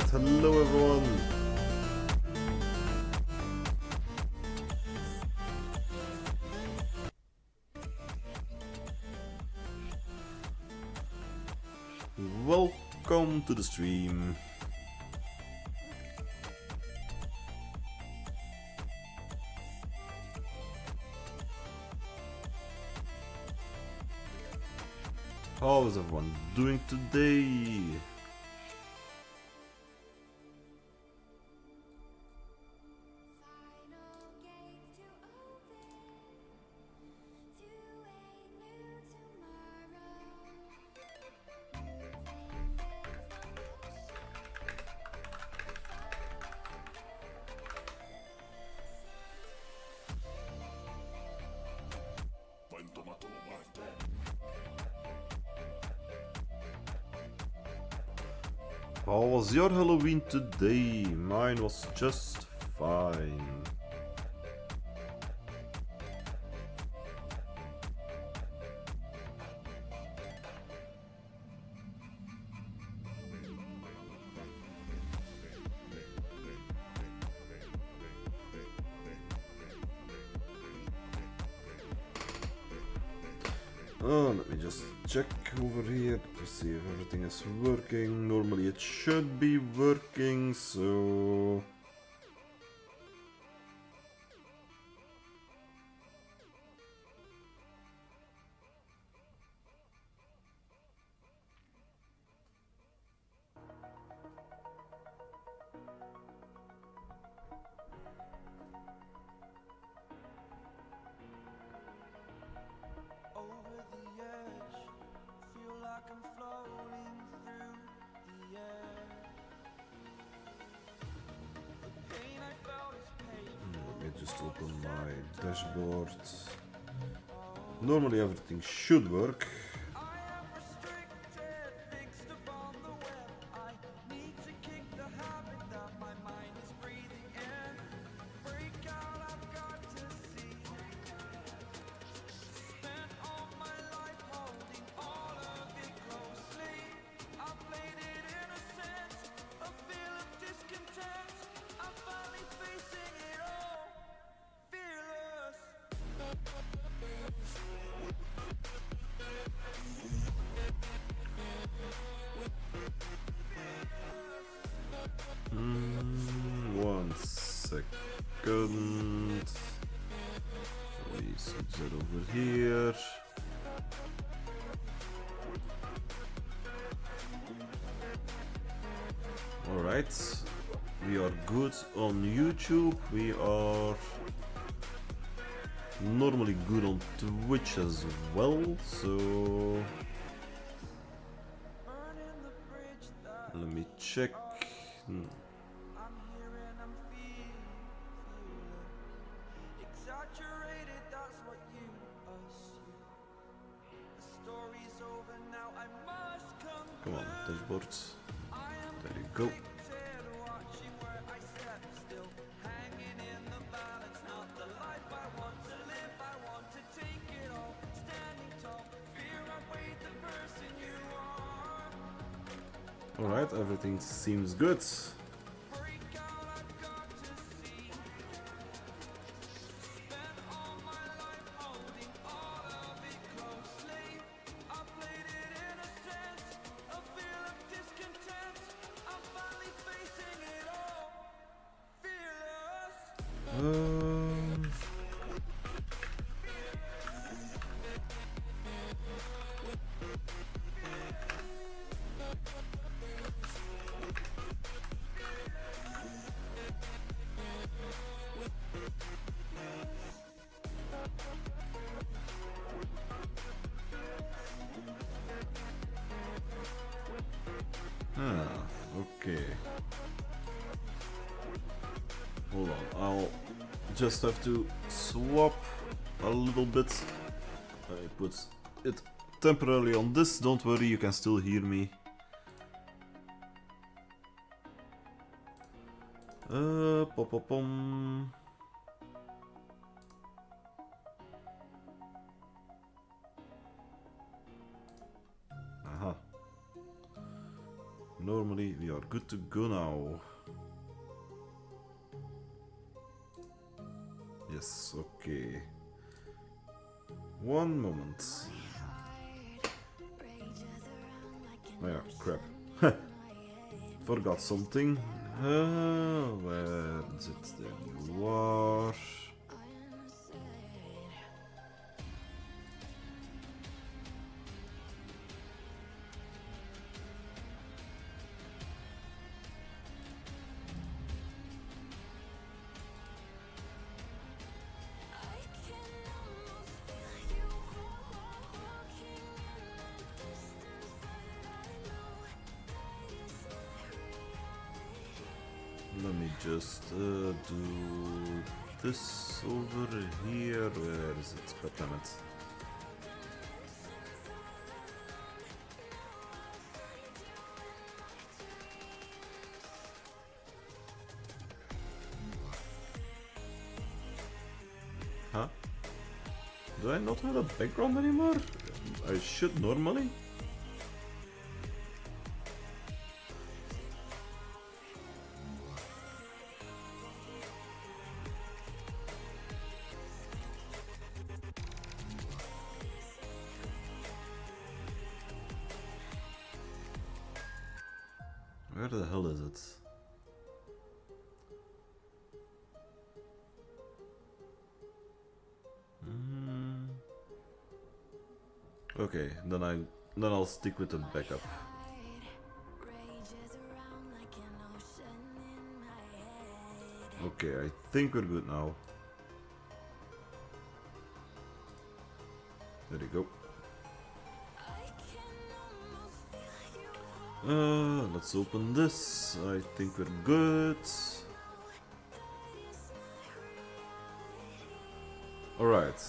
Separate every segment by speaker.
Speaker 1: Alright, hello everyone. Welcome to the stream. How is everyone doing today? How was your Halloween today? Mine was just fine. Let me just check over here to see if everything is working. Normally it should be working, so... Just open my dashboard. Normally everything should work. One second. We switch that over here. Alright, we are good on YouTube. We are normally good on Twitch as well, so let me check. Come on, dashboard. There you go. Alright, everything seems good. Okay. Hold on, I'll just have to swap a little bit. I put it temporarily on this, don't worry, you can still hear me. Pom. normally. We are good to go now. Yes, okay. One moment. Oh yeah, crap. Forgot something. Where is it? There you are. Let me just do this over here. Where is it? God damn it. Huh? Do I not have a background anymore? I should normally. Where the hell is it? Okay, then I'll stick with the backup. Okay, I think we're good now. There you go. Let's open this. I think we're good. Alright.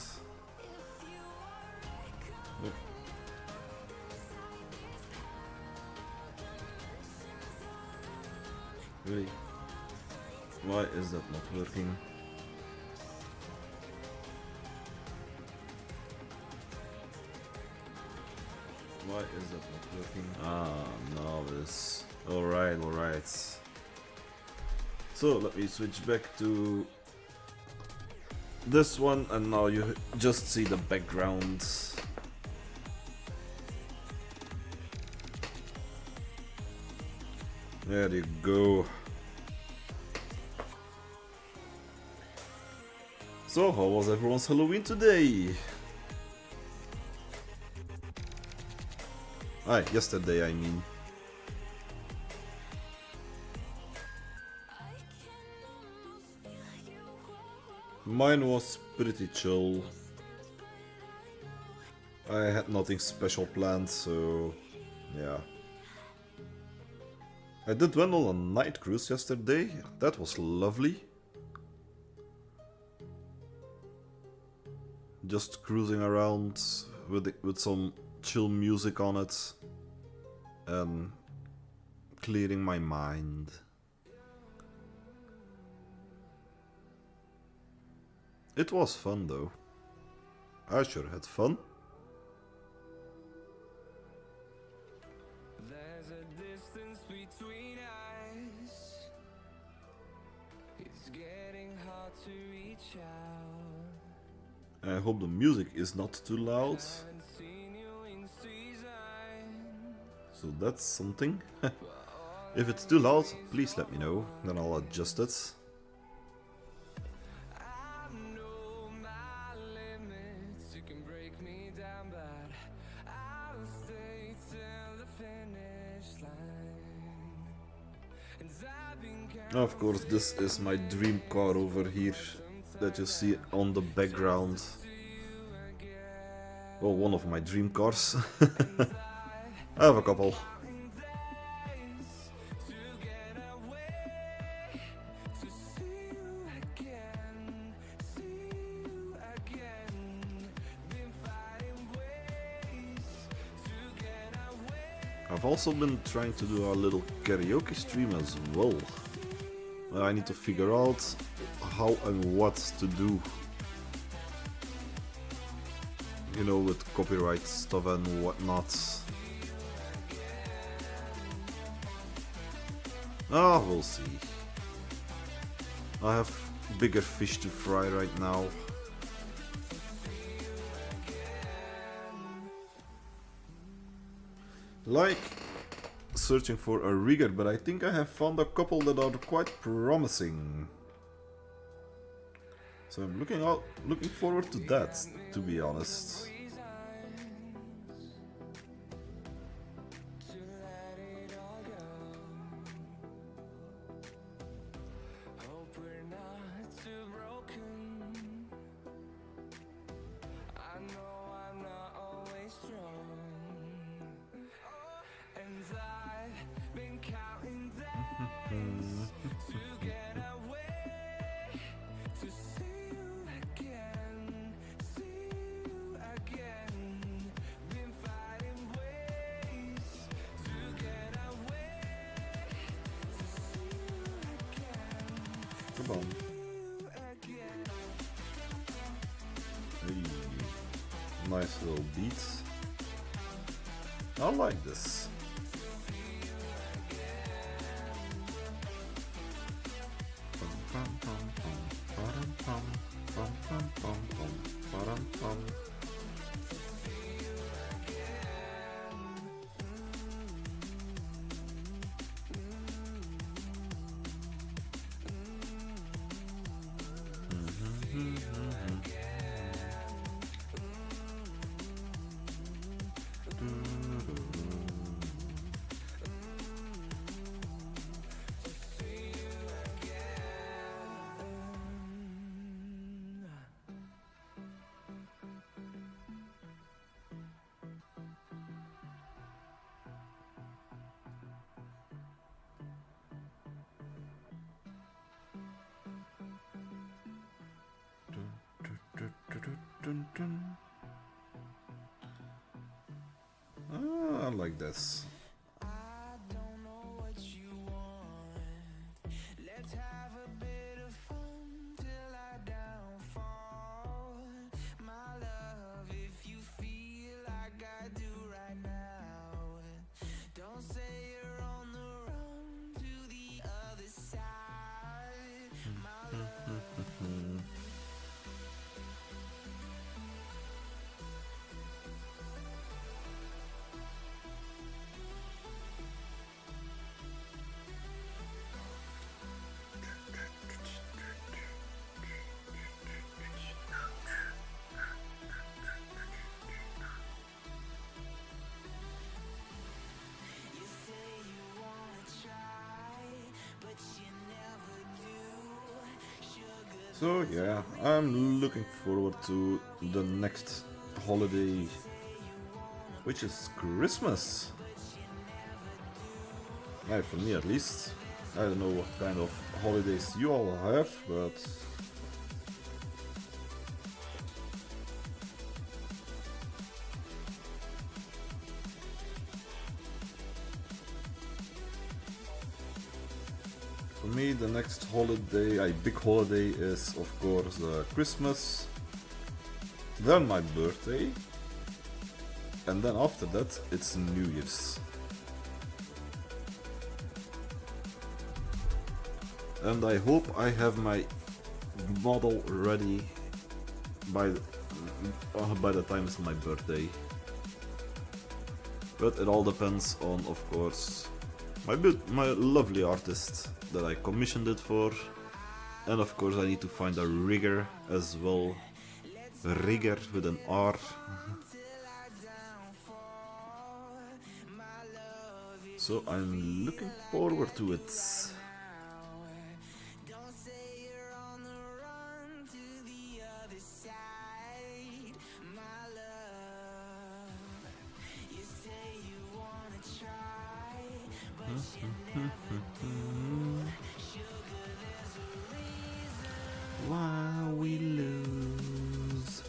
Speaker 1: Yep. Really? Why is that not working? Why is that not working? Ah, now this. Alright, alright. So let me switch back to this one, and now you just see the background. There you go. So, how was everyone's Halloween today? Yesterday, I mean. Mine was pretty chill. I had nothing special planned, so yeah. I did went on a night cruise yesterday. That was lovely. Just cruising around with some chill music on it and clearing my mind. It was fun though. I sure had fun.
Speaker 2: There's a distance between us. It's getting hard to reach out.
Speaker 1: I hope the music is not too loud.
Speaker 2: Haven't seen you in season.
Speaker 1: So that's something. If it's too loud, please let me know, then I'll adjust it.
Speaker 2: I know my limits. You can break me down, but I'll stay till the finish line. And I've been
Speaker 1: Of course, this is my dream car over here that you see on the background. Well, one of my dream cars. I have a couple. I've also been trying to do a little karaoke stream as well. I need to figure out how and what to do. You know, with copyright stuff and whatnot. Ah, we'll see. I have bigger fish to fry right now. Like searching for a rigger, but I think I have found a couple that are quite promising. So I'm looking forward to that, to be honest. Come on. Hey, nice little beats. I like this. I like this. So yeah, I'm looking forward to the next holiday, which is Christmas. Yeah, for me at least. I don't know what kind of holidays you all have, but for me the next holiday, a big holiday, is of course Christmas, then my birthday, and then after that it's New Year's. And I hope I have my model ready by the time it's my birthday. But it all depends on, of course, my lovely artist that I commissioned it for. And of course I need to find a rigger as well. Rigger with an R. So I'm looking forward to it. While we lose.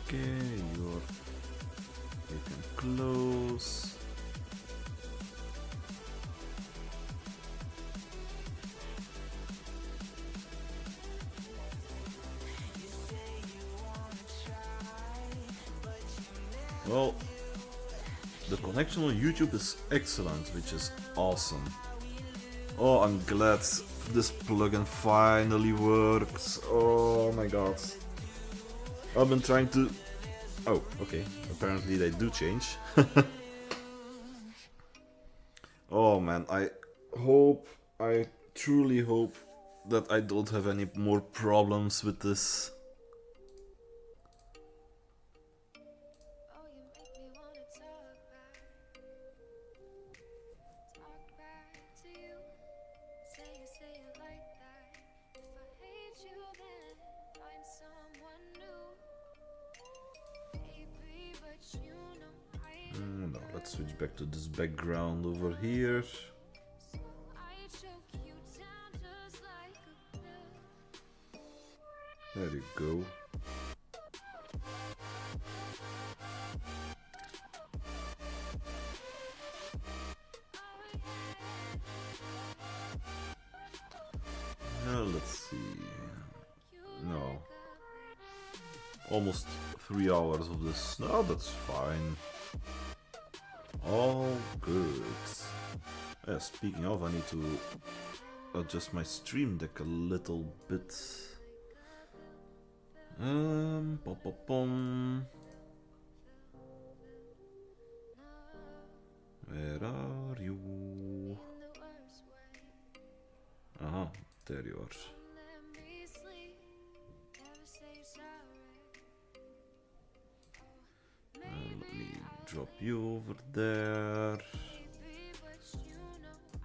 Speaker 1: Okay, you can close. Well, the connection on YouTube is excellent, which is awesome. Oh, I'm glad this plugin finally works. Oh my god. I've been trying to... Oh, okay. Apparently they do change. Oh man, I truly hope that I don't have any more problems with this. No, let's switch back to this background over here. There you go. Let's see. No. Almost 3 hours of this. No, that's fine. All good. Yeah, speaking of, I need to adjust my stream deck a little bit. Pom pom pom. Where are you? Aha, there you are. Let me drop you over there.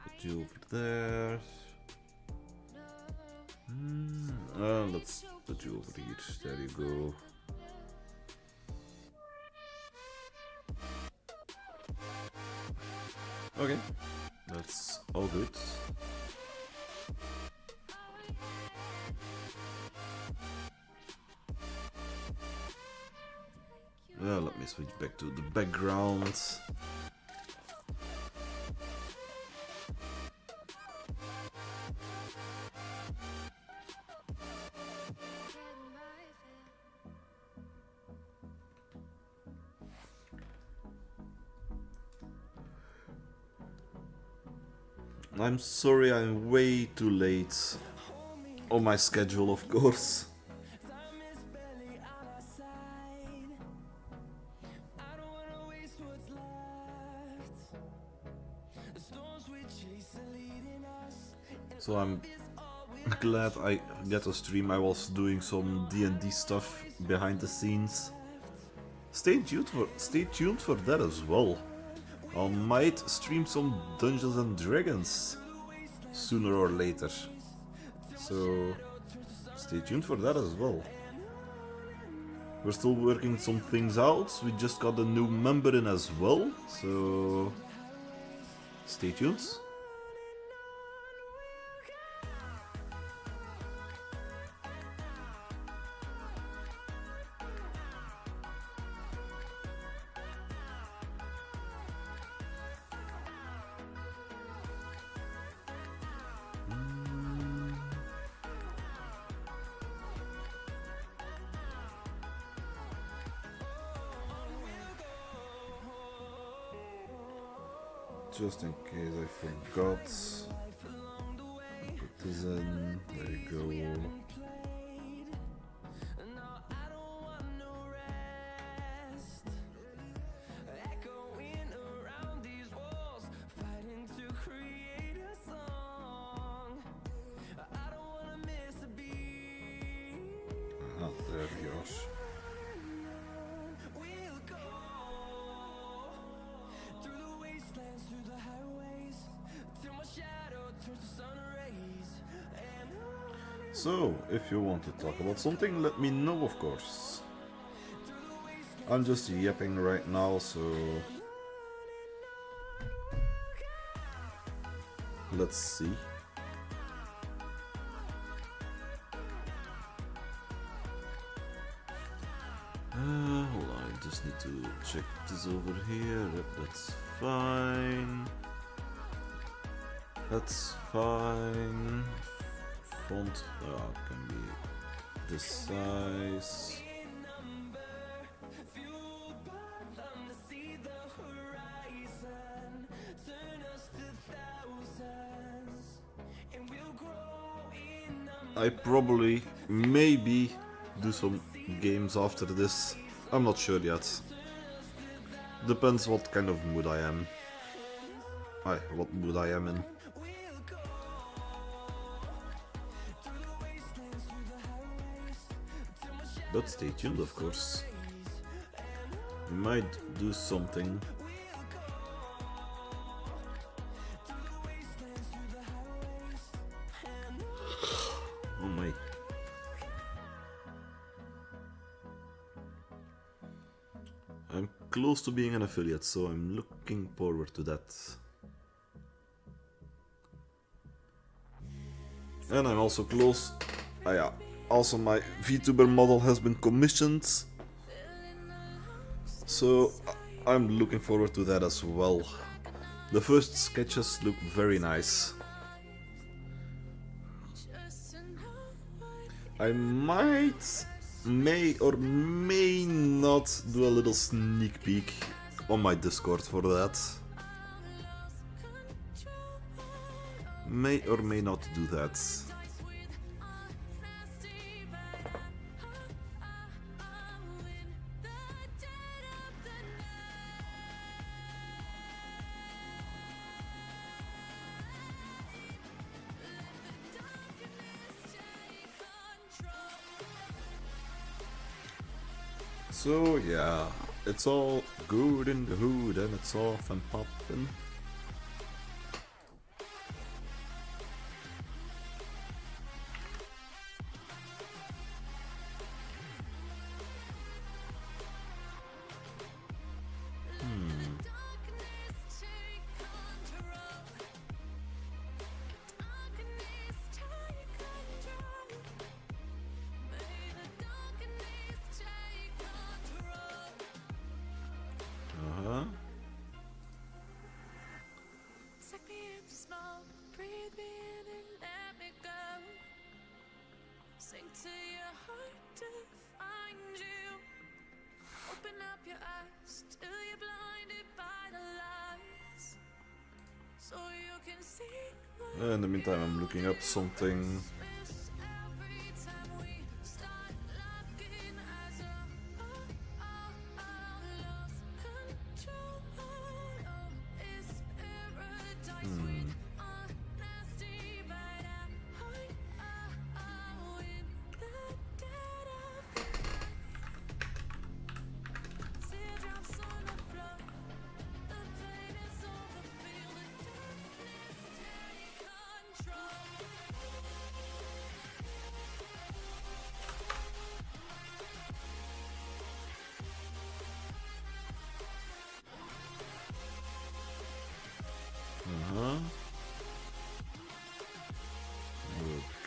Speaker 1: Put you over there. Let's put you over here. There you go. Okay, that's all good. Let me switch back to the background. I'm sorry I'm way too late on my schedule, of course. So I'm glad I get to stream. I was doing some D&D stuff behind the scenes. Stay tuned for that as well. I might stream some Dungeons and Dragons sooner or later. So stay tuned for that as well. We're still working some things out. We just got a new member in as well. So stay tuned. Just in case I forgot, put this in, there you go. There we are. So, if you want to talk about something, let me know, of course. I'm just yapping right now, so let's see. Hold on, I just need to check this over here. Yep, that's fine. That's fine. Font can be this size. I probably, maybe, do some games after this. I'm not sure yet. Depends what kind of mood I am. What mood I am in. But stay tuned, of course. Might do something. Oh my. I'm close to being an affiliate, so I'm looking forward to that. And I'm also close. Yeah. Also, my VTuber model has been commissioned. So I'm looking forward to that as well. The first sketches look very nice. I may or may not do a little sneak peek on my Discord for that. May or may not do that. So yeah, it's all good in the hood and it's off and poppin'. In the meantime, I'm looking up something.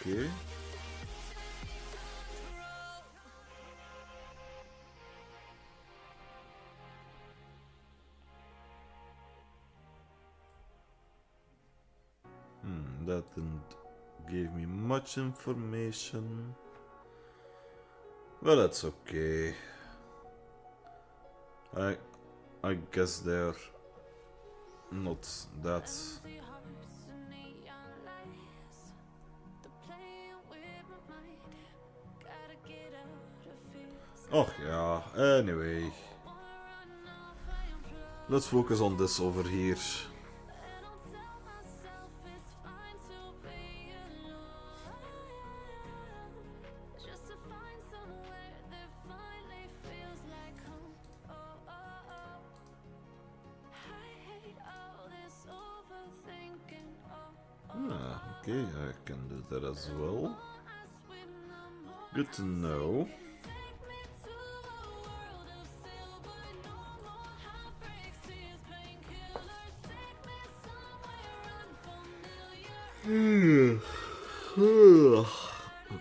Speaker 1: Okay. That didn't give me much information. Well, that's okay. I guess they're not that. Oh yeah, anyway. Let's focus on this over here. Okay, I can do that as well. Good to know.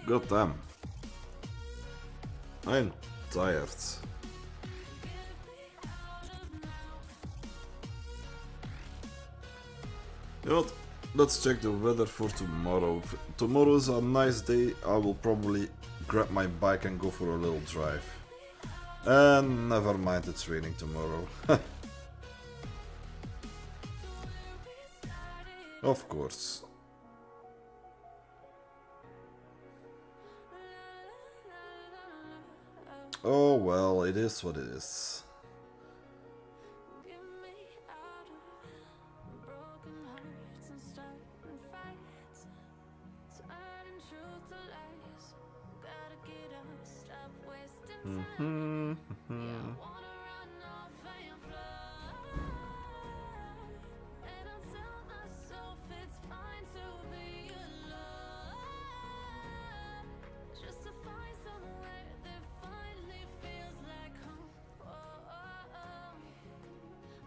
Speaker 1: God damn. I'm tired. You know what? Let's check the weather for tomorrow. If tomorrow is a nice day, I will probably grab my bike and go for a little drive. And never mind, it's raining tomorrow. Of course. Oh well, it is what it is.
Speaker 2: Get me out of broken hearts and starting fights, turning truth to lies. Gotta get up, stop wasting time. Yeah, I wanna run off and fly. And I tell myself it's fine to be alone, just to find somewhere that finally feels like home.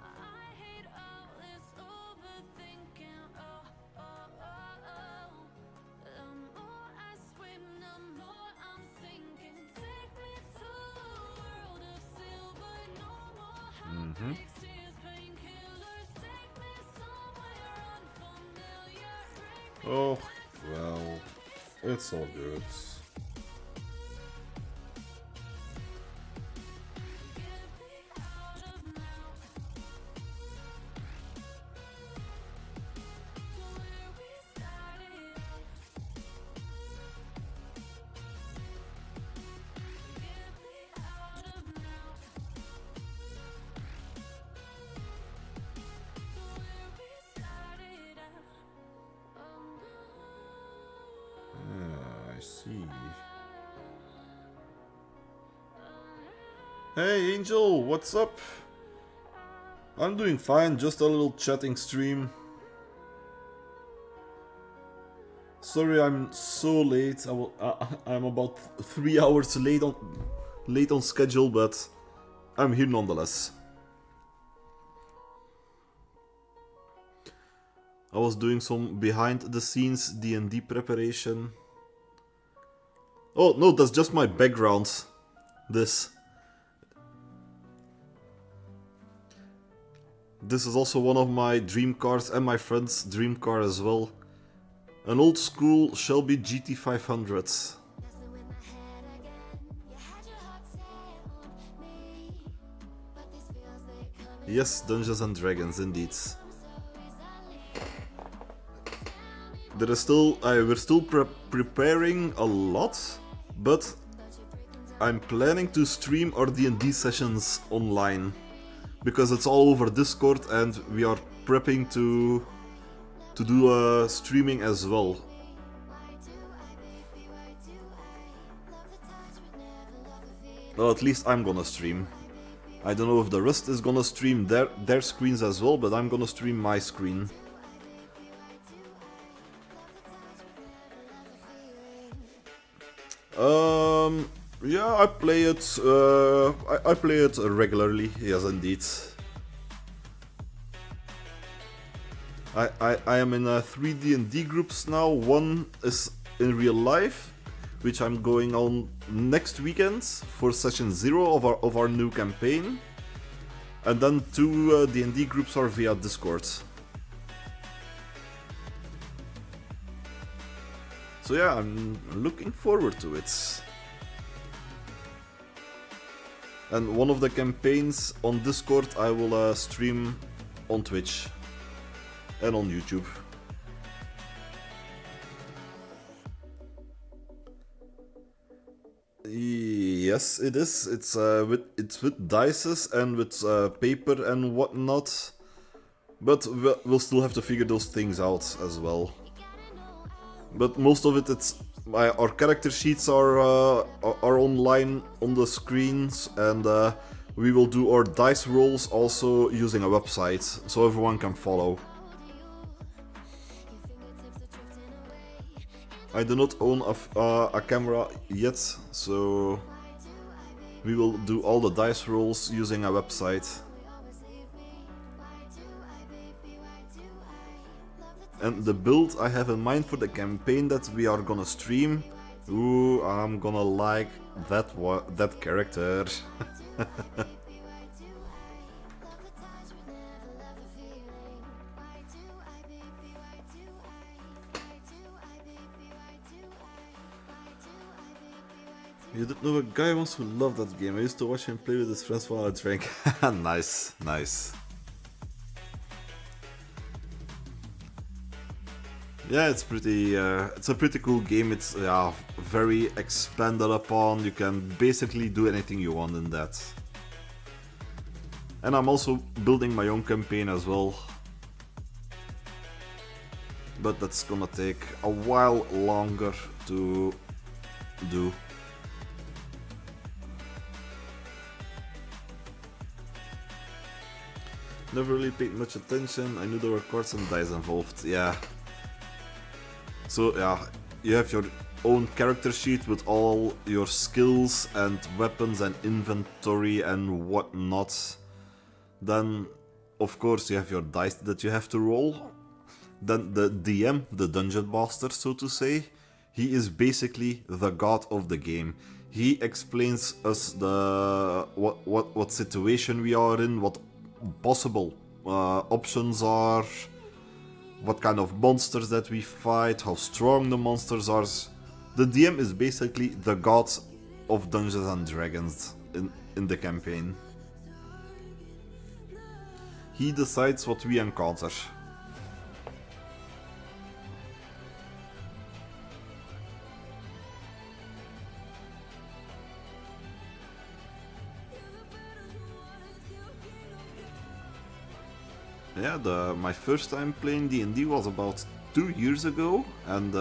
Speaker 2: I hate all this overthinking. The more I swim, the more I'm sinking. Take me to a world of silver, no more heartbreaks, tears, painkillers. Take me somewhere unfamiliar. Bring me
Speaker 1: Oh well, it's all good.
Speaker 2: out of now to where we started. Get me out of now to where we started out.
Speaker 1: I see. Hey Angel, what's up? I'm doing fine, just a little chatting stream. Sorry I'm so late. I'm about 3 hours late on schedule, but I'm here nonetheless. I was doing some behind the scenes D&D preparation. Oh no, that's just my background. This is also one of my dream cars and my friend's dream car as well. An old school Shelby GT500.
Speaker 2: Messing with my head again. You had your heart set on me, but these feels they coming.
Speaker 1: Yes, Dungeons and Dragons indeed. There is still, we're still preparing a lot, but I'm planning to stream our D&D sessions online, because it's all over Discord and we are prepping to do streaming as well. Well, at least I'm gonna stream. I don't know if the rest is gonna stream their screens as well, but I'm gonna stream my screen. Yeah, I play it. I play it regularly. Yes, indeed. I am in 3 D&D groups now. One is in real life, which I'm going on next weekend for session 0 of our new campaign, and then 2 D&D groups are via Discord. So yeah, I'm looking forward to it. And one of the campaigns on Discord I will stream on Twitch and on YouTube. Yes, it is. It's with dices and with paper and whatnot, but we'll still have to figure those things out as well. But most of it, our character sheets are online on the screens, and we will do our dice rolls also using a website, so everyone can follow. I do not own a camera yet, so we will do all the dice rolls using a website. And the build I have in mind for the campaign that we are gonna stream, ooh, I'm gonna like that character. You don't know a guy once who loved that game. I used to watch him play with his friends while I drank. Nice, nice. Yeah, it's pretty. It's a pretty cool game. It's very expanded upon. You can basically do anything you want in that. And I'm also building my own campaign as well. But that's gonna take a while longer to do. Never really paid much attention. I knew there were cards and dice involved. Yeah. So yeah, you have your own character sheet with all your skills and weapons and inventory and whatnot. Then, of course, you have your dice that you have to roll. Then the DM, the dungeon master, so to say, he is basically the god of the game. He explains us the what situation we are in, what possible options are, what kind of monsters that we fight, how strong the monsters are. The DM is basically the god of Dungeons and Dragons in the campaign. He decides what we encounter. Yeah, my first time playing D&D was about 2 years ago, and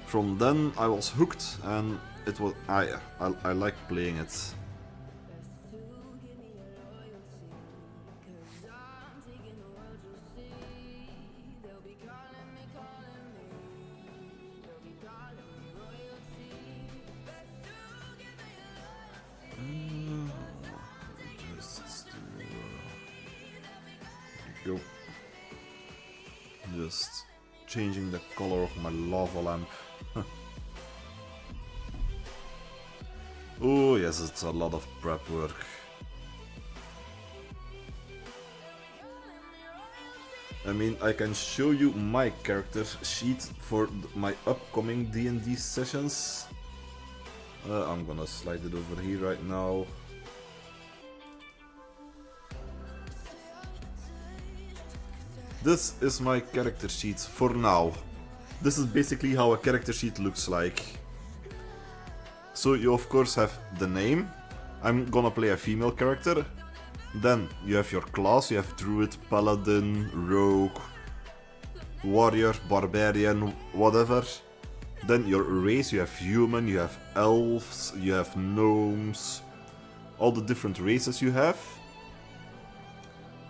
Speaker 1: from then I was hooked, and it was I like playing it. Go. Just changing the color of my lava lamp. Oh yes, it's a lot of prep work. I mean, I can show you my character sheet for my upcoming D&D sessions. I'm gonna slide it over here right now. This is my character sheet for now. This is basically how a character sheet looks like. So you of course have the name. I'm gonna play a female character. Then you have your class, you have druid, paladin, rogue, warrior, barbarian, whatever. Then your race, you have human, you have elves, you have gnomes, all the different races you have.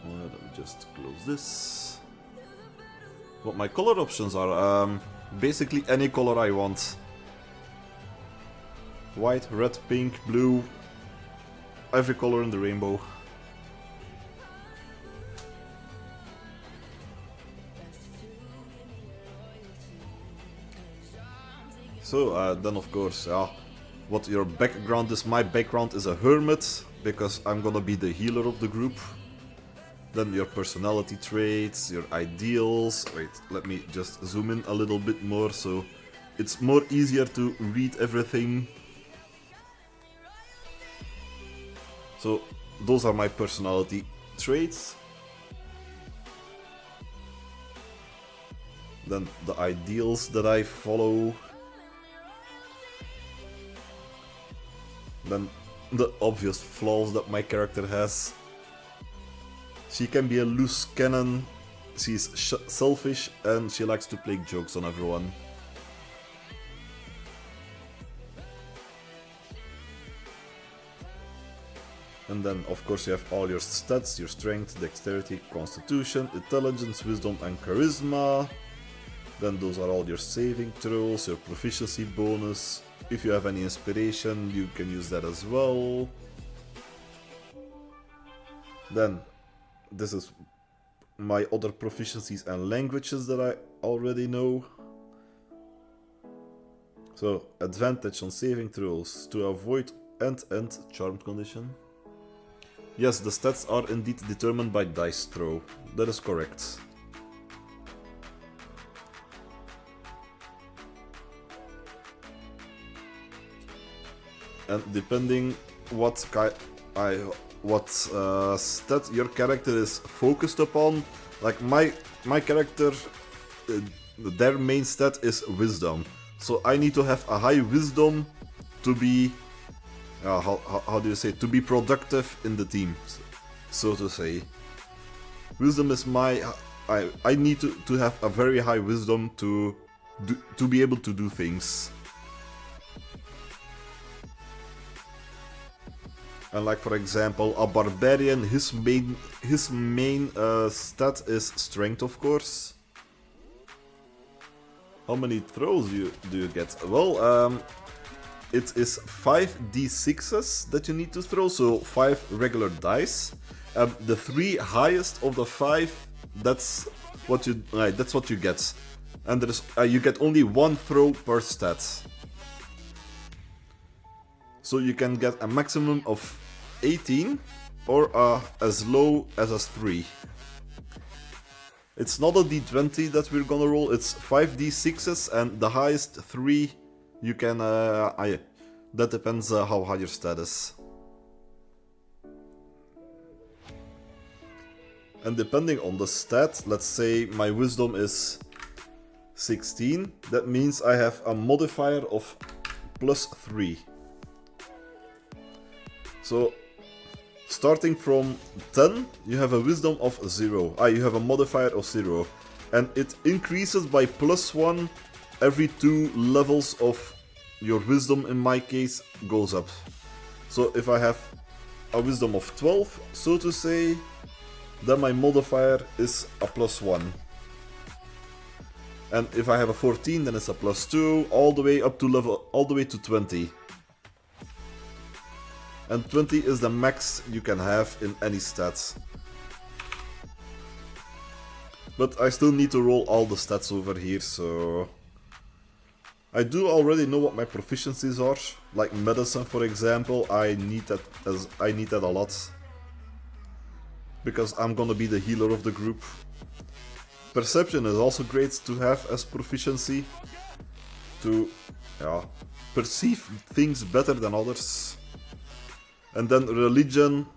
Speaker 1: Let me just close this. What my color options are, basically any color I want. White, red, pink, blue, every color in the rainbow. So then of course, what your background is. My background is a hermit, because I'm gonna be the healer of the group. Then your personality traits, your ideals. Wait, let me just zoom in a little bit more so it's more easier to read everything. So those are my personality traits. Then the ideals that I follow. Then the obvious flaws that my character has. She can be a loose cannon, she's selfish, and she likes to play jokes on everyone. And then of course you have all your stats, your strength, dexterity, constitution, intelligence, wisdom and charisma. Then those are all your saving throws, your proficiency bonus. If you have any inspiration, you can use that as well. Then this is my other proficiencies and languages that I already know. So, advantage on saving throws to avoid end charmed condition. Yes, the stats are indeed determined by dice throw. That is correct. And depending what stat your character is focused upon, like my character, their main stat is wisdom. So I need to have a high wisdom to be, how do you say, to be productive in the team, so to say. Wisdom is I need to have a very high wisdom to be able to do things. And like for example, a barbarian, his main stat is strength, of course. How many throws do you get? Well, it is 5d6s that you need to throw, so 5 regular dice. The 3 highest of the 5, that's what you get. And there's you get only 1 throw per stat. So you can get a maximum of 18 or as low as a 3. It's not a d20 that we're gonna roll, it's 5d6s, and the highest 3 you can, that depends how high your stat is. And depending on the stat, let's say my wisdom is 16, that means I have a modifier of +3. So starting from 10, you have a wisdom of 0. You have a modifier of 0. And it increases by +1 every 2 levels of your wisdom, in my case, goes up. So if I have a wisdom of 12, so to say, then my modifier is a +1. And if I have a 14, then it's a +2, all the way up to all the way to 20. And 20 is the max you can have in any stats. But I still need to roll all the stats over here, so... I do already know what my proficiencies are. Like medicine, for example, I need that a lot. Because I'm gonna be the healer of the group. Perception is also great to have as proficiency. To perceive things better than others. And then religion,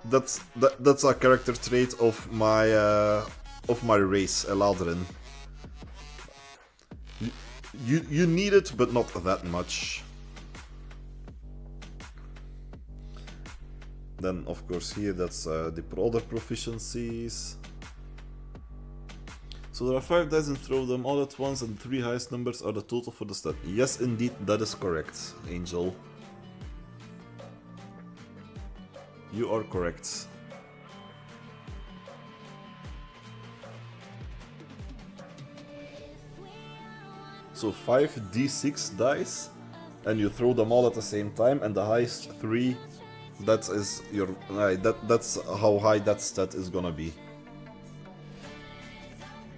Speaker 1: that's a character trait of my race, Eladrin. You need it, but not that much. Then of course here that's the other proficiencies. So there are 5 dice and throw them all at once, and the 3 highest numbers are the total for the stat. Yes, indeed, that is correct, Angel. You are correct. So 5d6 dice, and you throw them all at the same time, and the highest 3, that is your that's how high that stat is gonna be.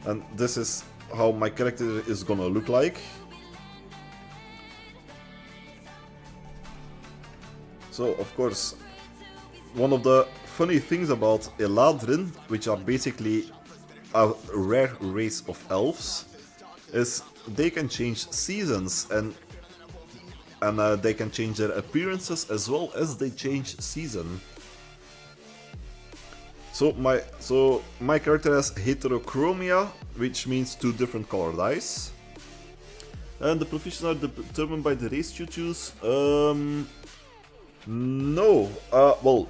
Speaker 1: And this is how my character is gonna look like. So of course, one of the funny things about Eladrin, which are basically a rare race of elves, is they can change seasons and they can change their appearances as well as they change season. So my character has heterochromia, which means 2 different color dice. And the proficiencies are determined by the race you choose. No. Well,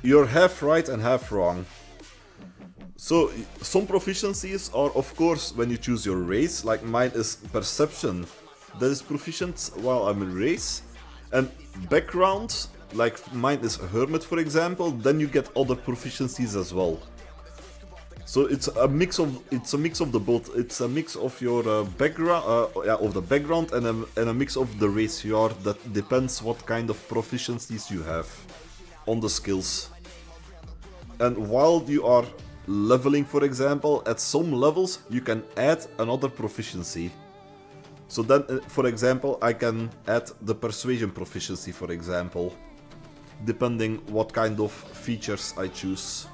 Speaker 1: you're half right and half wrong. So some proficiencies are, of course, when you choose your race. Like mine is perception, that is proficient while I'm in race. And background, like mine is hermit, for example. Then you get other proficiencies as well. So it's a mix of the both. It's a mix of your background, of the background, and a mix of the race you are. That depends what kind of proficiencies you have on the skills. And while you are leveling, for example, at some levels you can add another proficiency. So then, for example, I can add the persuasion proficiency, for example, depending what kind of features I choose.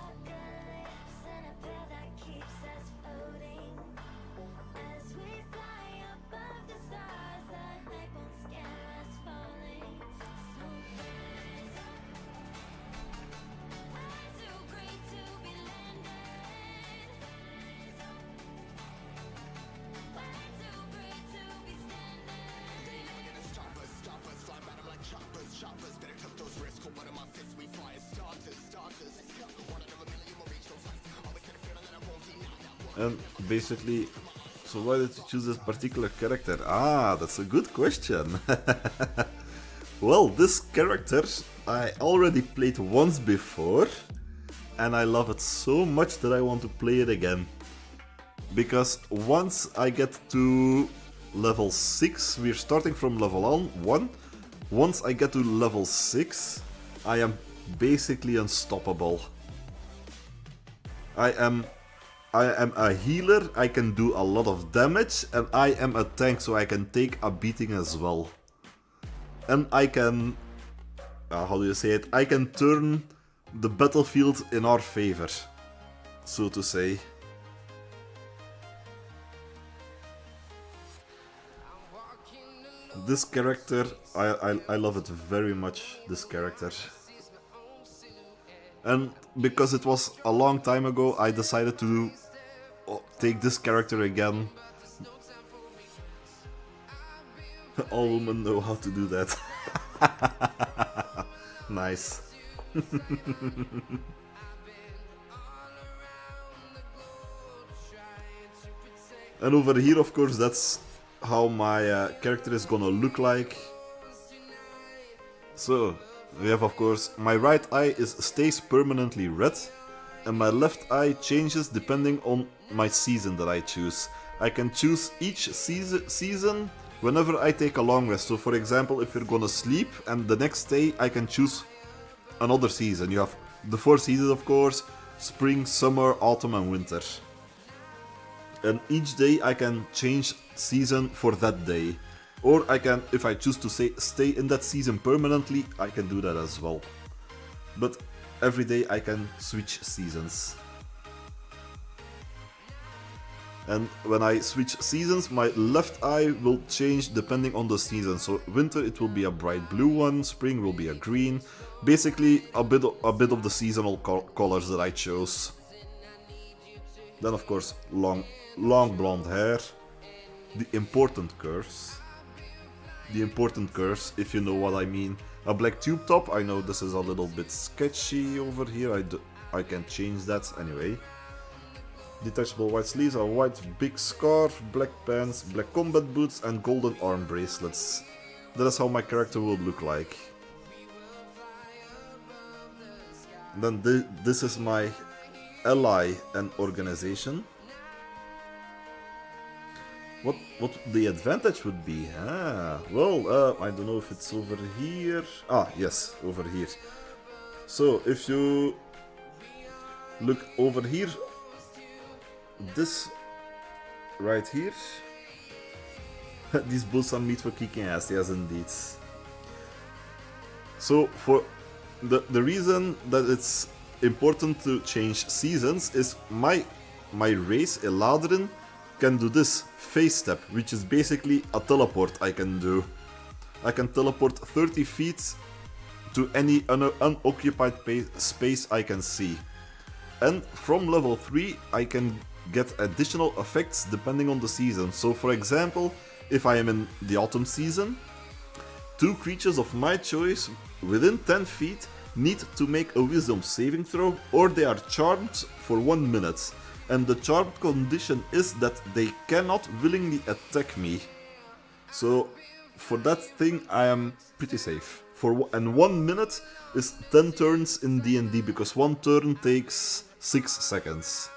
Speaker 1: And basically, so why did you choose this particular character? Ah, that's a good question. Well, this character I already played once before, and I love it so much that I want to play it again. Because once I get to level 6, we're starting from level 1. Once I get to level 6, I am basically unstoppable. I am a healer, I can do a lot of damage, and I am a tank, so I can take a beating as well. And I can, how do you say it, I can turn the battlefield in our favor, so to say. This character, I love it very much, this character. And because it was a long time ago, I decided to take this character again. All women know how to do that. Nice. And over here, of course, that's how my character is gonna look like. So, we have, of course, my right eye stays permanently red, and my left eye changes depending on my season that I choose. I can choose each season whenever I take a long rest. So for example, if you're gonna sleep and the next day I can choose another season. You have the 4 seasons, of course: spring, summer, autumn and winter. And each day I can change season for that day. Or I can, if I choose to stay in that season permanently, I can do that as well. But every day I can switch seasons. And when I switch seasons, my left eye will change depending on the season. So winter it will be a bright blue one, spring will be a green. Basically a bit of the seasonal colors that I chose. Then of course long blonde hair. The important curves. The important curves, if you know what I mean. A black tube top, I know this is a little bit sketchy over here, I can change that anyway. Detachable white sleeves, a white big scarf, black pants, black combat boots and golden arm bracelets. That is how my character will look like. Then this is my ally and organization. What the advantage would be? Well, I don't know if it's over here. Ah, yes, over here. So, if you look over here, this right here, these bulls are meat for kicking ass, yes indeed. So, for the reason that it's important to change seasons is my race, Eladrin, can do this phase step, which is basically a teleport I can do. I can teleport 30 feet to any unoccupied space I can see. And from level 3 I can get additional effects depending on the season. So for example, if I am in the autumn season, 2 creatures of my choice within 10 feet need to make a wisdom saving throw, or they are charmed for 1 minute. And the charmed condition is that they cannot willingly attack me. So for that thing I am pretty safe. And 1 minute is 10 turns in D&D, because 1 turn takes 6 seconds.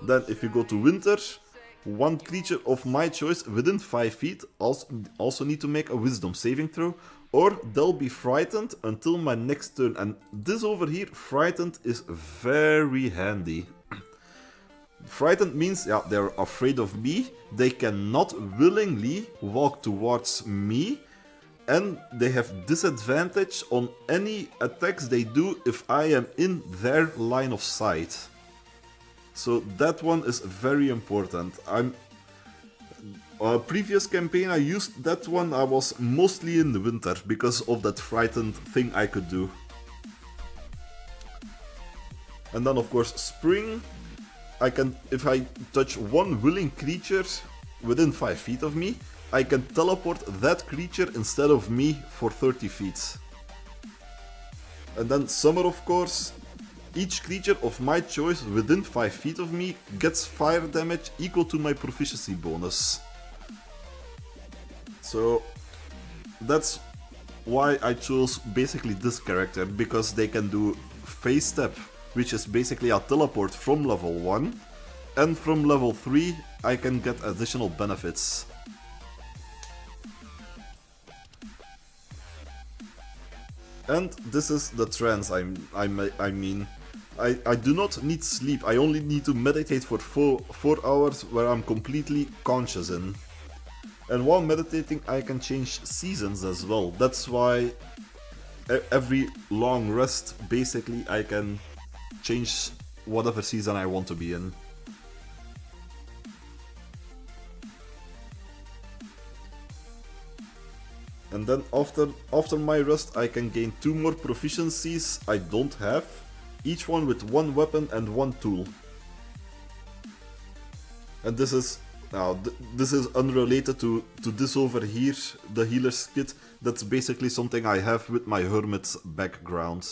Speaker 1: Then if you go to winter, 1 creature of my choice within 5 feet also need to make a wisdom saving throw, or they'll be frightened until my next turn. And this over here, frightened, is very handy. Frightened means, yeah, they're afraid of me, they cannot willingly walk towards me, and they have disadvantage on any attacks they do if I am in their line of sight. So that one is very important. Previous campaign I used that one, I was mostly in the winter because of that frightened thing I could do. And then of course spring, I can, if I touch 1 willing creature within 5 feet of me, I can teleport that creature instead of me for 30 feet. And then summer, of course, Each creature of my choice within 5 feet of me gets fire damage equal to my proficiency bonus. So that's why I chose basically this character, because they can do phase step, which is basically a teleport from level 1, and from level 3 I can get additional benefits. And this is the trance I mean. I do not need sleep, I only need to meditate for 4 hours where I'm completely conscious in. And while meditating I can change seasons as well. That's why every long rest basically I can change whatever season I want to be in. And then after my rest I can gain 2 more proficiencies I don't have, each one with 1 weapon and 1 tool. And this is unrelated to this over here, the healer's kit. That's basically something I have with my hermit's background.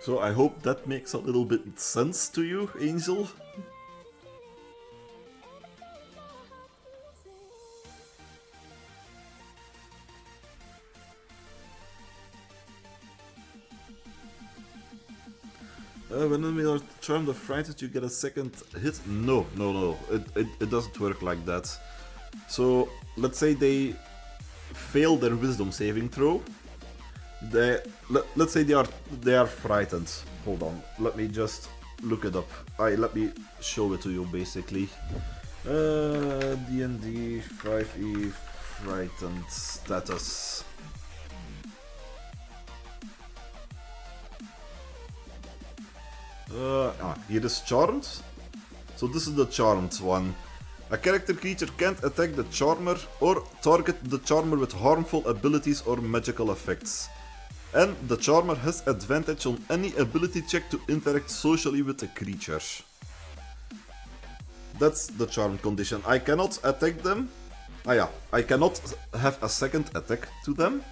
Speaker 1: So I hope that makes a little bit sense to you, Angel. When we are charmed or frightened, you get a second hit? No. It doesn't work like that. So let's say they fail their wisdom saving throw. Let's say they are frightened. Hold on, let me just look it up. Let me show it to you basically. D&D 5e frightened status. Here is charmed. So this is the charmed one. A character creature can't attack the charmer or target the charmer with harmful abilities or magical effects. And the charmer has advantage on any ability check to interact socially with the creature. That's the charmed condition. I cannot attack them. I cannot have a second attack to them,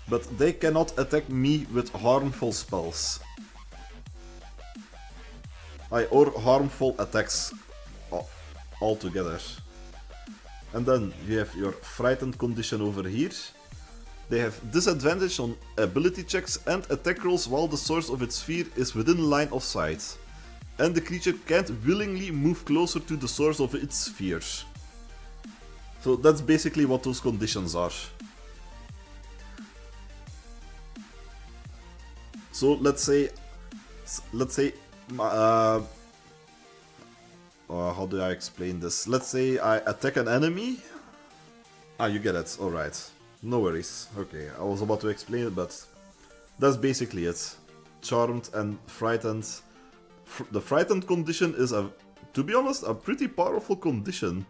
Speaker 1: but they cannot attack me with harmful spells. Or harmful attacks altogether. And then you have your frightened condition over here. They have disadvantage on ability checks and attack rolls while the source of its fear is within line of sight. And the creature can't willingly move closer to the source of its fear. So that's basically what those conditions are. So let's say how do I explain this? Let's say I attack an enemy. You get it, alright. No worries. Okay, I was about to explain it, but that's basically it. Charmed and frightened. The frightened condition is, to be honest, a pretty powerful condition.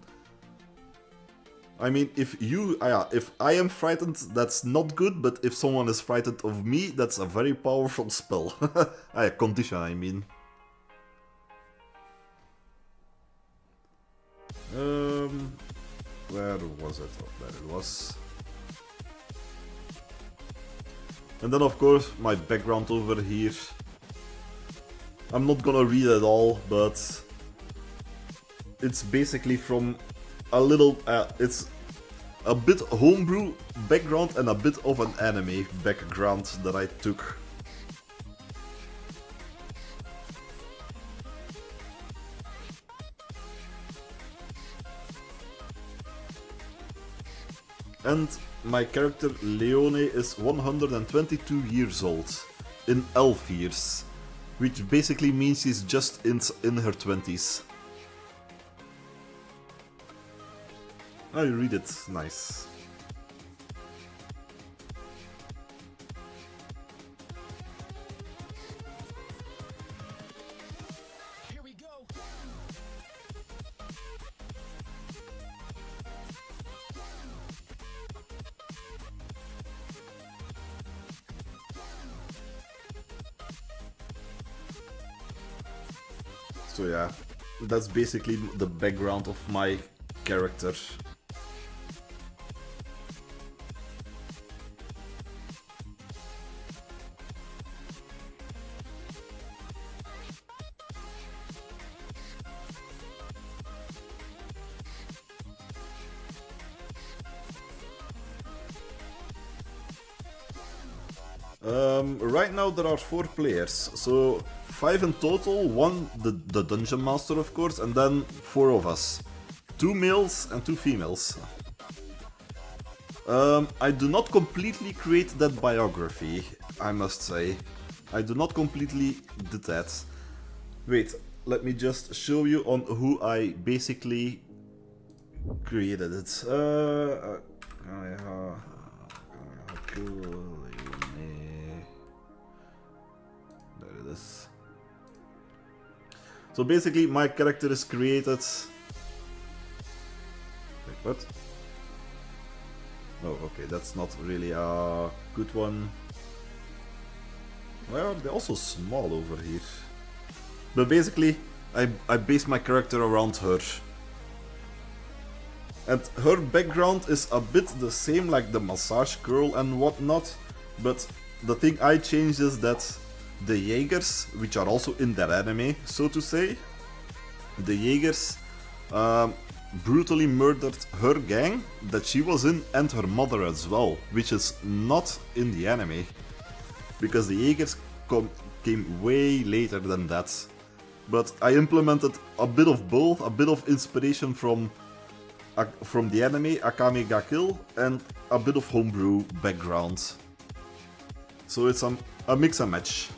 Speaker 1: I mean, if I am frightened, that's not good, but if someone is frightened of me, that's a very powerful spell. Condition, I mean. Where was it? Oh, there it was. And then of course my background over here. I'm not gonna read it all, but it's basically from a little, it's a bit homebrew background and a bit of an anime background that I took. And my character Leone is 122 years old, in elf years, which basically means she's just in her 20s. I read it, nice.
Speaker 2: Here we go.
Speaker 1: So yeah, that's basically the background of my character. Right now there are 4 players, so 5 in total, 1 the Dungeon Master of course, and then 4 of us. 2 males and 2 females. I do not completely create that biography, I must say. I do not completely did that. Wait, let me just show you on who I basically created it. There it is. So basically my character is created... Wait, what? Oh, okay, that's not really a good one. Why are they also small over here? But basically, I base my character around her. And her background is a bit the same like the massage girl and whatnot. But the thing I changed is that the Jaegers, which are also in that anime, so to say, the Jaegers brutally murdered her gang that she was in and her mother as well, which is not in the anime. Because the Jaegers came way later than that. But I implemented a bit of both, a bit of inspiration from the anime, Akame ga Kill, and a bit of homebrew background. So it's a mix and match.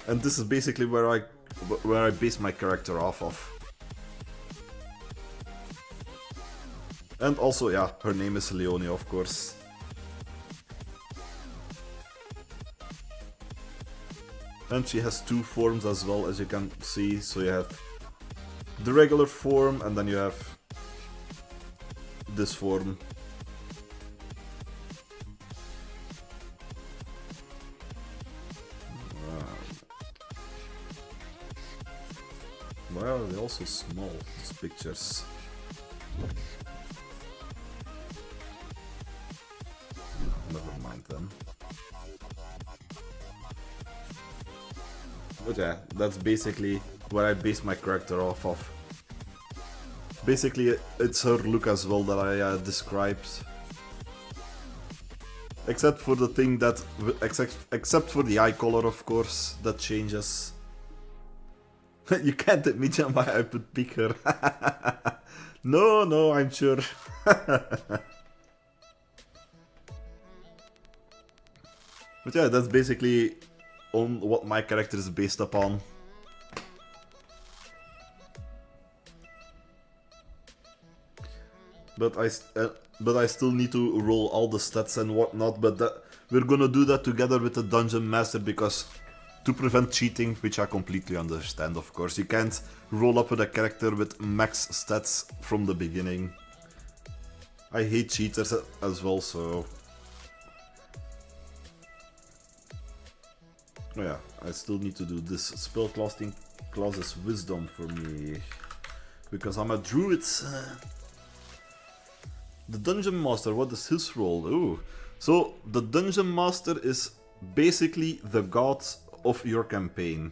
Speaker 1: And this is basically where I base my character off of. And also, yeah, her name is Leonie, of course. And she has 2 forms as well, as you can see. So you have the regular form, and then you have this form. Why are they also small, these pictures? Never mind then. But yeah, that's basically what I base my character off of. Basically, it's her look as well that I described. Except for the thing that... Except for the eye color, of course, that changes. You can't hit me, Jam, I put picker. No, I'm sure. But yeah, that's basically on what my character is based upon. But I still need to roll all the stats and whatnot, but we're gonna do that together with the Dungeon Master because to prevent cheating, which I completely understand, of course. You can't roll up with a character with max stats from the beginning. I hate cheaters as well, so... Oh yeah, I still need to do this. Spellcasting class is wisdom for me. Because I'm a druid. The Dungeon Master, what is his role? Ooh. So, the Dungeon Master is basically the god of your campaign.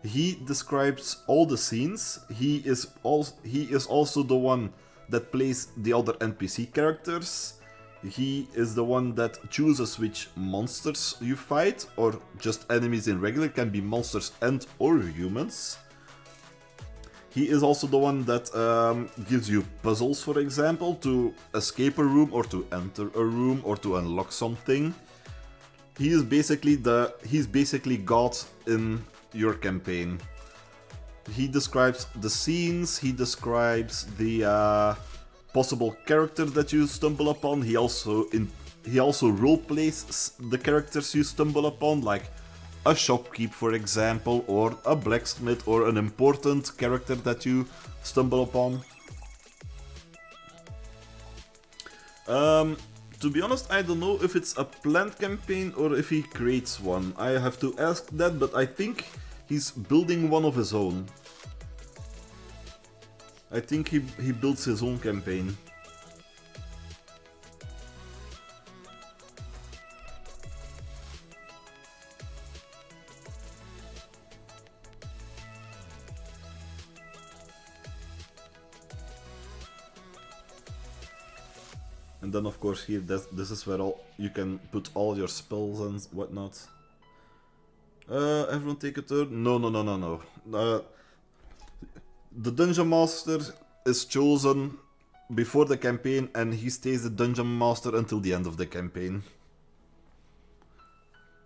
Speaker 1: He describes all the scenes. He is also the one that plays the other NPC characters. He is the one that chooses which monsters you fight, or just enemies in regular, can be monsters and or humans. He is also the one that gives you puzzles, for example, to escape a room or to enter a room or to unlock something. He's basically God in your campaign. He describes the scenes, he describes the possible characters that you stumble upon. He also roleplays the characters you stumble upon, like a shopkeep, for example, or a blacksmith, or an important character that you stumble upon. To be honest, I don't know if it's a planned campaign or if he creates one. I have to ask that, but I think he's building one of his own. I think he builds his own campaign. And then of course here, this is where you can put all your spells and whatnot. Everyone take a turn? No. The Dungeon Master is chosen before the campaign and he stays the Dungeon Master until the end of the campaign.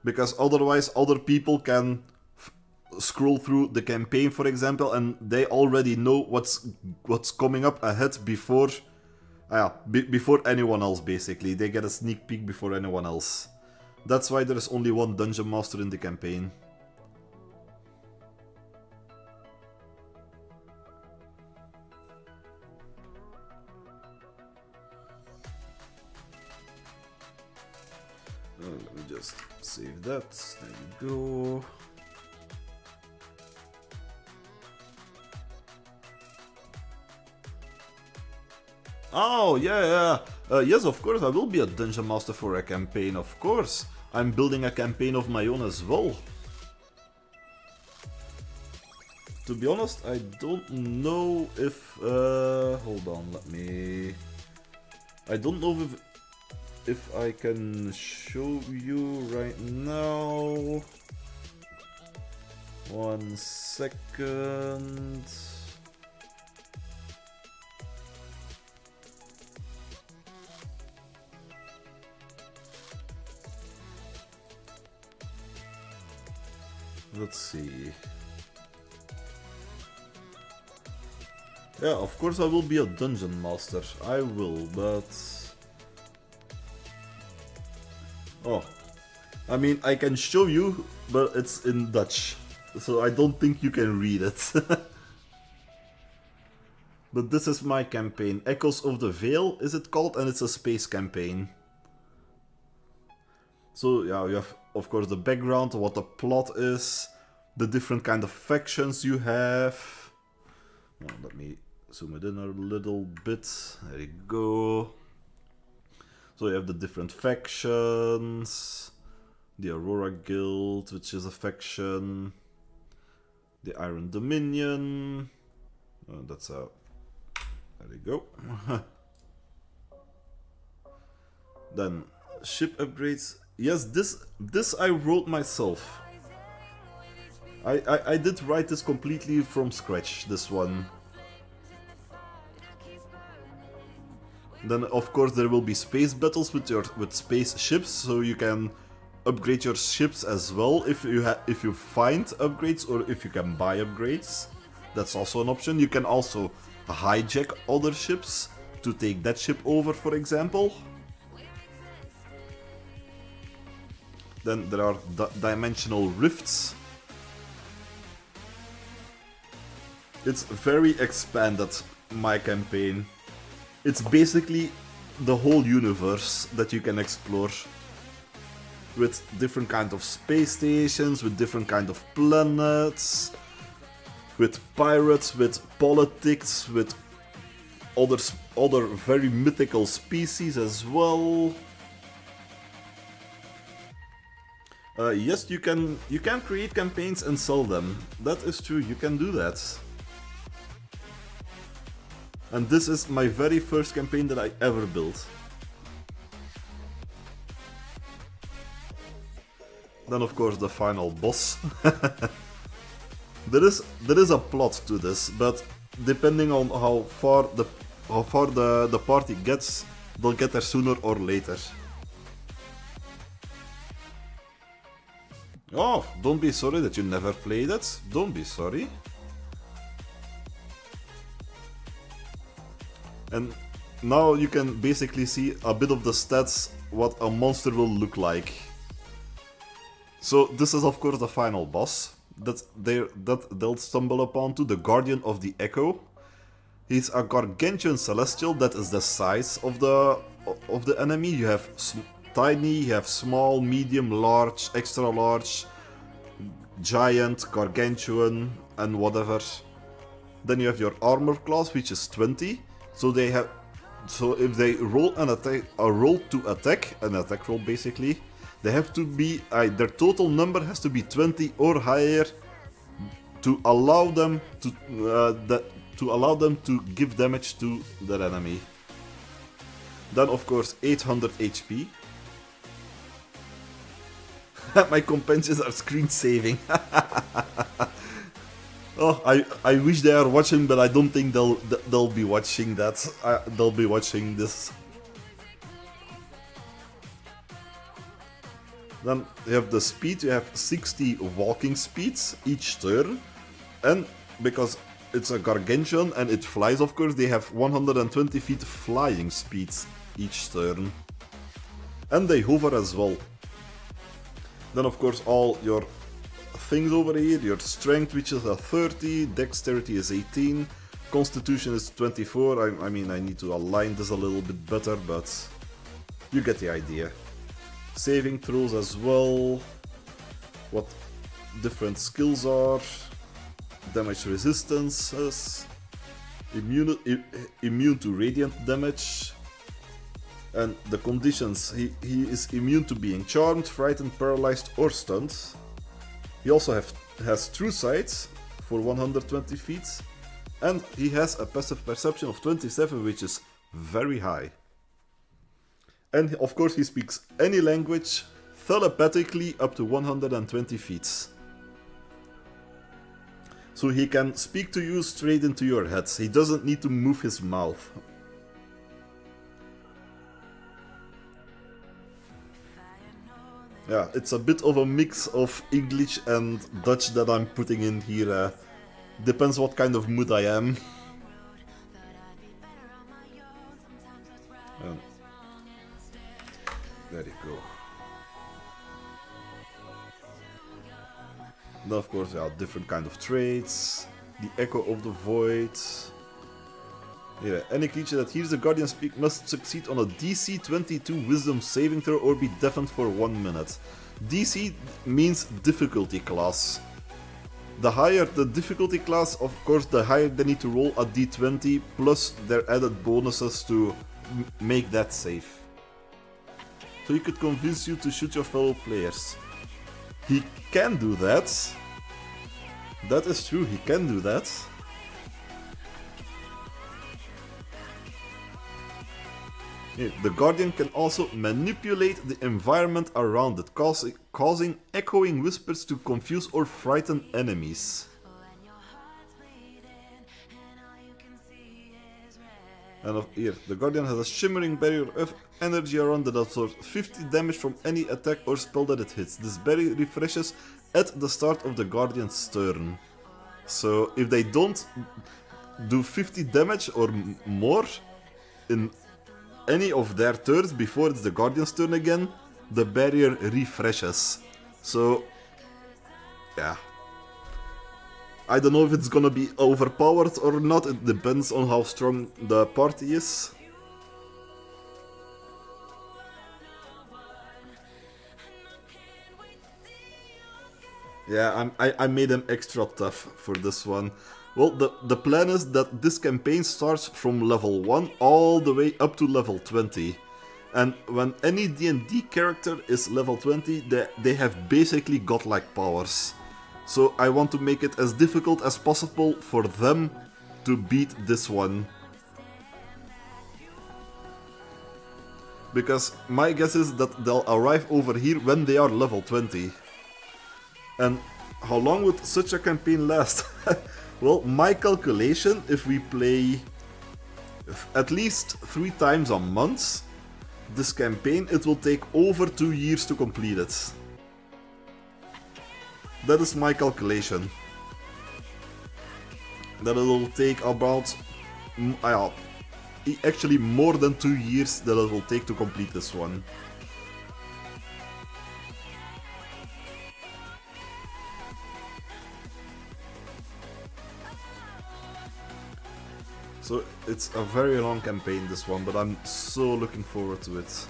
Speaker 1: Because otherwise other people can scroll through the campaign, for example, and they already know what's coming up ahead before before anyone else, basically. They get a sneak peek before anyone else. That's why there is only one Dungeon Master in the campaign. Let me just save that. There you go. Oh, yeah. Yes, of course, I will be a Dungeon Master for a campaign, of course. I'm building a campaign of my own as well. To be honest, I don't know if... hold on, let me... I don't know if I can show you right now. 1 second... Let's see. Yeah, of course I will be a Dungeon Master. I will, but... Oh. I mean, I can show you, but it's in Dutch. So I don't think you can read it. But this is my campaign. Echoes of the Veil is it called, and it's a space campaign. So yeah, you have of course the background, what the plot is, the different kind of factions you have. Well, let me zoom it in a little bit. There you go. So you have the different factions. The Aurora Guild, which is a faction. The Iron Dominion. That's a... There you go. Then ship upgrades. Yes, this I wrote myself. I did write this completely from scratch, this one. Then of course there will be space battles with space ships, so you can upgrade your ships as well if you find upgrades or if you can buy upgrades. That's also an option. You can also hijack other ships to take that ship over, for example. Then there are dimensional rifts. It's very expanded, my campaign. It's basically the whole universe that you can explore. With different kind of space stations, with different kind of planets, with pirates, with politics, with other very mythical species as well. Yes, you can create campaigns and sell them. That is true, you can do that. And this is my very first campaign that I ever built. Then of course the final boss. There is a plot to this, but depending on how far the party gets, they'll get there sooner or later. Oh, don't be sorry that you never played it. Don't be sorry. And now you can basically see a bit of the stats, what a monster will look like. So this is of course the final boss that they'll stumble upon, to the Guardian of the Echo. He's a gargantuan celestial that is the size of the enemy. You have tiny, you have small, medium, large, extra large, giant, gargantuan, and whatever. Then you have your armor class, which is 20. So they have, so if they roll an attack, a roll to attack, an attack roll basically, they have to be their total number has to be 20 or higher to allow them to give damage to their enemy. Then of course 800 HP. My companions are screen saving. Oh, I wish they are watching, but I don't think they'll be watching that. They'll be watching this. Then you have the speed. You have 60 walking speeds each turn, and because it's a gargantuan and it flies, of course, they have 120 feet flying speeds each turn, and they hover as well. Then, of course, all your things over here, your strength, which is a 30, dexterity is 18, constitution is 24. I mean, I need to align this a little bit better, but you get the idea. Saving throws as well, what different skills are, damage resistances, immune to radiant damage, and the conditions, he is immune to being charmed, frightened, paralyzed or stunned. He also has true sight for 120 feet, and he has a passive perception of 27, which is very high. And of course he speaks any language telepathically up to 120 feet. So he can speak to you straight into your head. He doesn't need to move his mouth. Yeah, it's a bit of a mix of English and Dutch that I'm putting in here. Depends what kind of mood I am. There you go. Then of course there are different kind of traits. The Echo of the Void. Yeah, any creature that hears the Guardian speak must succeed on a DC 22 Wisdom saving throw or be deafened for 1 minute. DC means difficulty class. The higher the difficulty class, of course, the higher they need to roll a D20 plus their added bonuses to make that safe. So he could convince you to shoot your fellow players. He can do that. That is true, he can do that. Yeah, the Guardian can also manipulate the environment around it, causing echoing whispers to confuse or frighten enemies. And here, the Guardian has a shimmering barrier of energy around it that absorbs 50 damage from any attack or spell that it hits. This barrier refreshes at the start of the Guardian's turn. So if they don't do 50 damage or more in any of their turns before it's the Guardian's turn again, the barrier refreshes. So, yeah. I don't know if it's gonna be overpowered or not, it depends on how strong the party is. Yeah, I made them extra tough for this one. Well, the plan is that this campaign starts from level 1 all the way up to level 20. And when any D&D character is level 20, they have basically godlike powers. So I want to make it as difficult as possible for them to beat this one. Because my guess is that they'll arrive over here when they are level 20. And how long would such a campaign last? Well, my calculation, if we play at least 3 times a month this campaign, it will take over 2 years to complete it. That is my calculation. That it will take about, actually more than 2 years that it will take to complete this one. So it's a very long campaign, this one, but I'm so looking forward to it.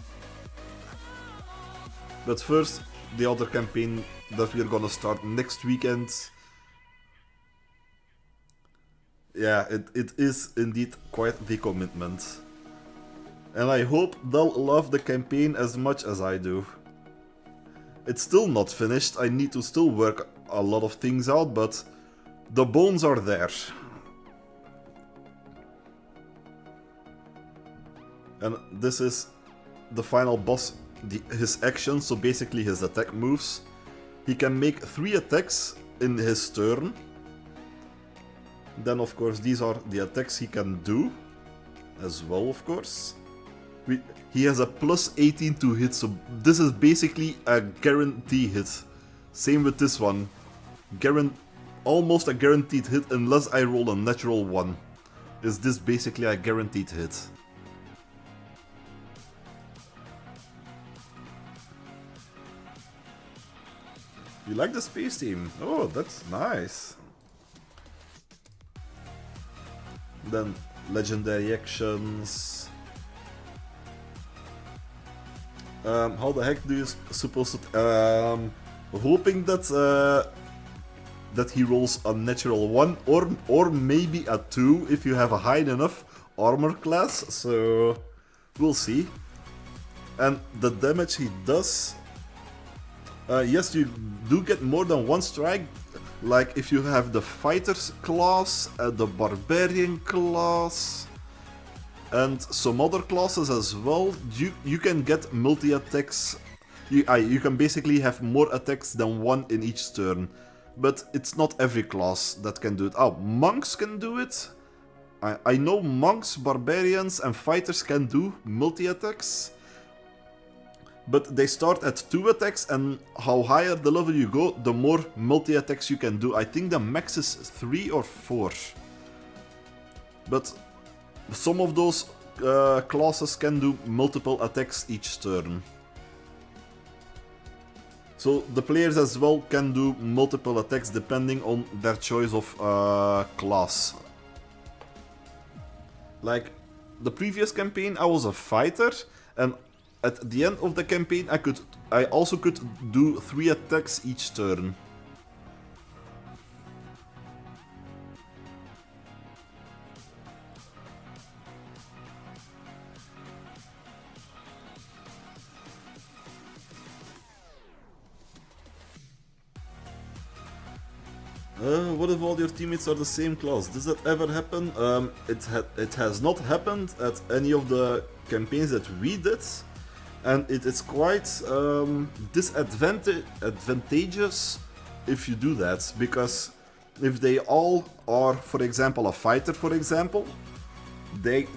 Speaker 1: But first, the other campaign that we're gonna start next weekend. yeah, it is indeed quite the commitment. And I hope they'll love the campaign as much as I do. It's still not finished, I need to still work a lot of things out, but the bones are there. And this is the final boss, his action, so basically his attack moves. He can make 3 attacks in his turn. Then of course these are the attacks he can do as well, of course. He has a plus 18 to hit, so this is basically a guarantee hit. Same with this one. Almost a guaranteed hit unless I roll a natural 1. Is this basically a guaranteed hit? You like the space team? Oh, that's nice. Then legendary actions. How the heck do you supposed to? Hoping that that he rolls a natural 1 or maybe a 2 if you have a high enough armor class. So we'll see. And the damage he does. Yes, you do get more than 1 strike. Like if you have the fighter's class, the barbarian class, and some other classes as well, you can get multi-attacks. You can basically have more attacks than 1 in each turn. But it's not every class that can do it. Oh, monks can do it. I know monks, barbarians, and fighters can do multi-attacks. But they start at 2 attacks, and how higher the level you go, the more multi-attacks you can do. I think the max is 3 or 4. But some of those classes can do multiple attacks each turn. So the players as well can do multiple attacks depending on their choice of class. Like the previous campaign, I was a fighter, and at the end of the campaign, I also could do 3 attacks each turn. What if all your teammates are the same class? Does that ever happen? It has not happened at any of the campaigns that we did. And it is quite disadvantageous if you do that, because if they all are, for example, a fighter, for example, they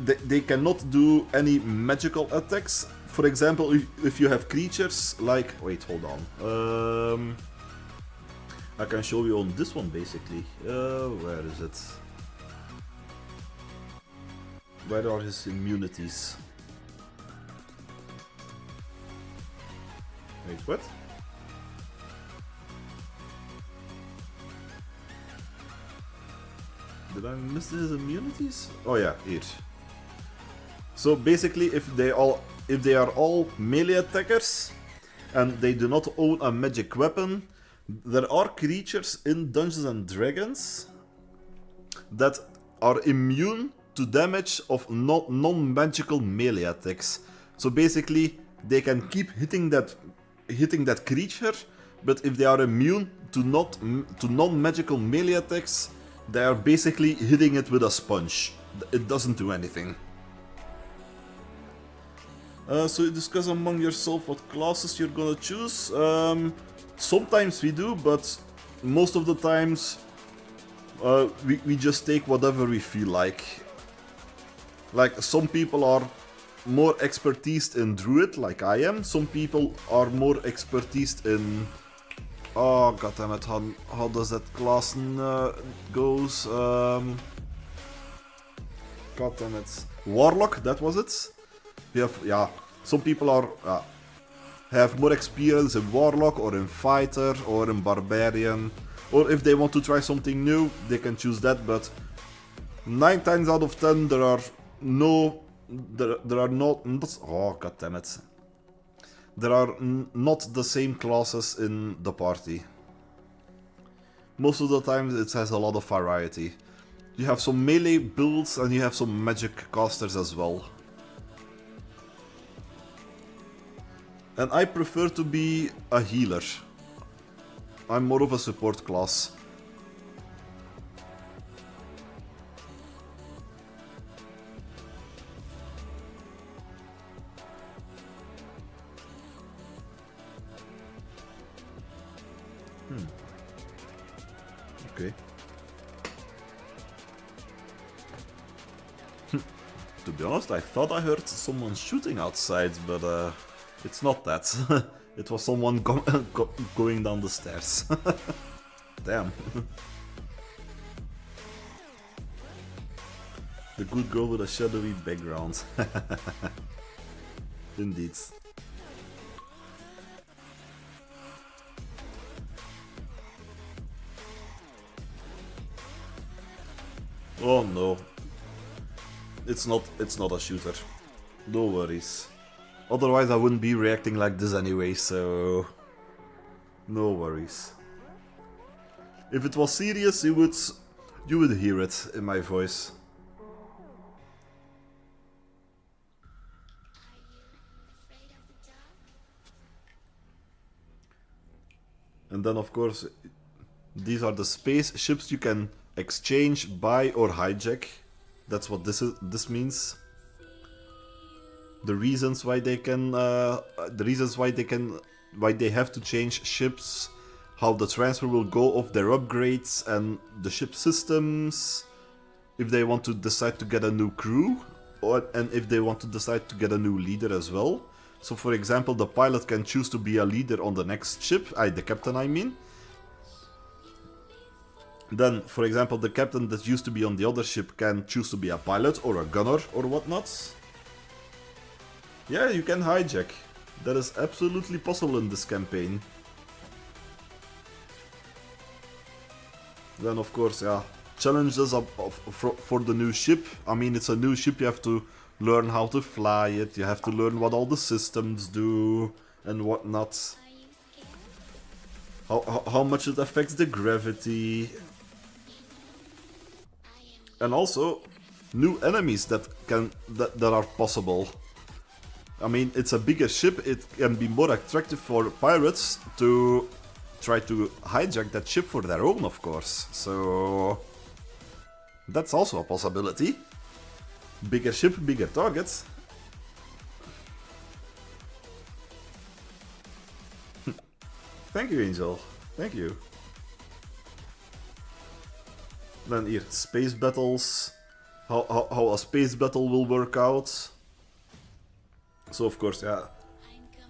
Speaker 1: cannot do any magical attacks. For example, if you have creatures like... Wait, hold on. I can show you on this one, basically. Where is it? Where are his immunities? Wait, what? Did I miss his immunities? Oh yeah, here. So basically, if they are all melee attackers and they do not own a magic weapon, there are creatures in Dungeons and Dragons that are immune to damage of non-magical melee attacks. So basically, they can keep hitting that creature, but if they are immune to non-magical melee attacks, they are basically hitting it with a sponge. It doesn't do anything. So you discuss among yourself what classes you're gonna choose. Sometimes we do, but most of the times we just take whatever we feel like. Like some people are more expertised in druid, like I am. Some people are more expertised in... Oh goddammit, how does that class goes? Goddammit. Warlock, that was it. We have, yeah, some people are have more experience in Warlock or in Fighter or in Barbarian. Or if they want to try something new, they can choose that, but 9 times out of 10 there are not... Oh goddammit. There are not the same classes in the party. Most of the time it has a lot of variety. You have some melee builds and you have some magic casters as well. And I prefer to be a healer. I'm more of a support class. Okay. To be honest, I thought I heard someone shooting outside, but it's not that. It was someone going down the stairs. Damn. The good girl with a shadowy background. Indeed. Oh no. It's not a shooter. No worries. Otherwise I wouldn't be reacting like this anyway, so no worries. If it was serious, you would hear it in my voice. And then of course, these are the spaceships you can exchange, buy or hijack. That's what this means. The reasons why they can, why they have to change ships, how the transfer will go of their upgrades and the ship systems, if they want to decide to get a new crew, and if they want to decide to get a new leader as well. So for example, the pilot can choose to be a leader on the next ship, the captain I mean. Then, for example, the captain that used to be on the other ship can choose to be a pilot or a gunner or whatnot. Yeah, you can hijack. That is absolutely possible in this campaign. Then, of course, yeah, challenges for the new ship. I mean, it's a new ship, you have to learn how to fly it, you have to learn what all the systems do and whatnot. How much it affects the gravity. And also, new enemies that are possible. I mean, it's a bigger ship, it can be more attractive for pirates to try to hijack that ship for their own, of course. So that's also a possibility. Bigger ship, bigger targets. Thank you, Angel. Thank you. Then here, space battles. How a space battle will work out. So of course, yeah.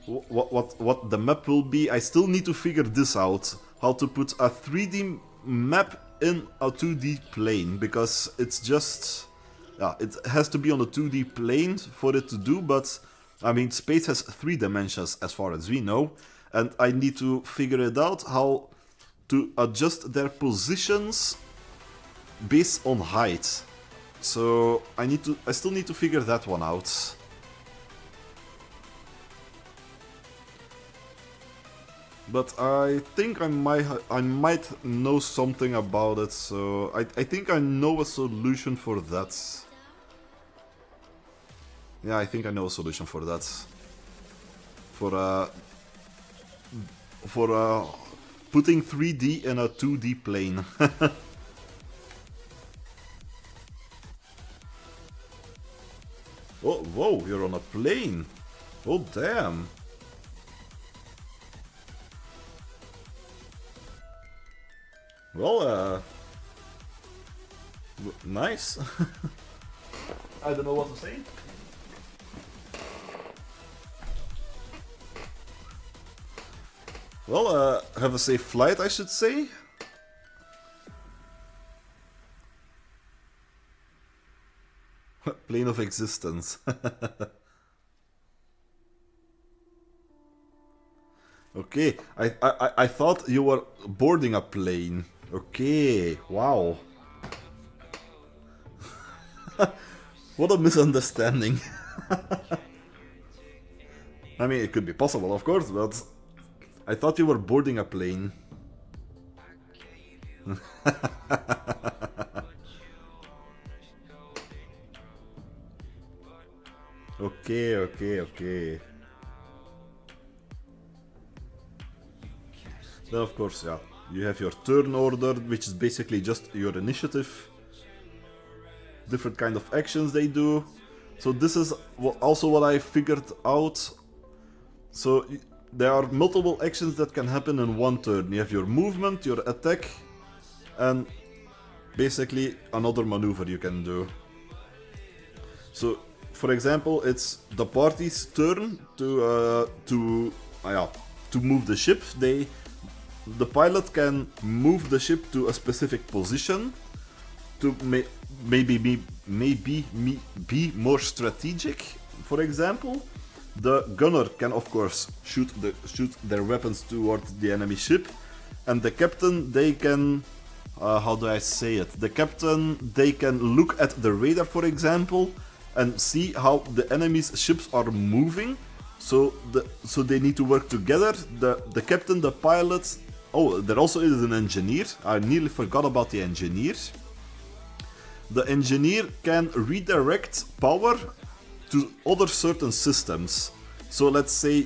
Speaker 1: What the map will be, I still need to figure this out. How to put a 3D map in a 2D plane, because it's just... yeah, it has to be on a 2D plane for it to do, but... I mean, space has 3 dimensions as far as we know, and I need to figure it out how to adjust their positions based on height. So I still need to figure that one out. But I think I might know something about it, so I think I know a solution for that. Yeah, I think I know a solution for that. For putting 3D in a 2D plane. Oh, whoa, you're on a plane. Oh, damn. Well, nice. I don't know what to say. Well, have a safe flight, I should say. Plane of existence. Okay, I thought you were boarding a plane. Okay, wow. What a misunderstanding. I mean, it could be possible, of course, but I thought you were boarding a plane. Okay. Then of course, yeah, you have your turn order, which is basically just your initiative. Different kind of actions they do. So this is also what I figured out. So there are multiple actions that can happen in one turn. You have your movement, your attack, and basically another maneuver you can do. So, for example, it's the party's turn to move the ship. The pilot can move the ship to a specific position to maybe be more strategic. For example, the gunner can of course shoot their weapons towards the enemy ship, and the captain, they can how do I say it? The captain, they can look at the radar, for example, and see how the enemy's ships are moving. So they need to work together. The captain, the pilot. Oh, there also is an engineer. I nearly forgot about the engineer. The engineer can redirect power to other certain systems. So let's say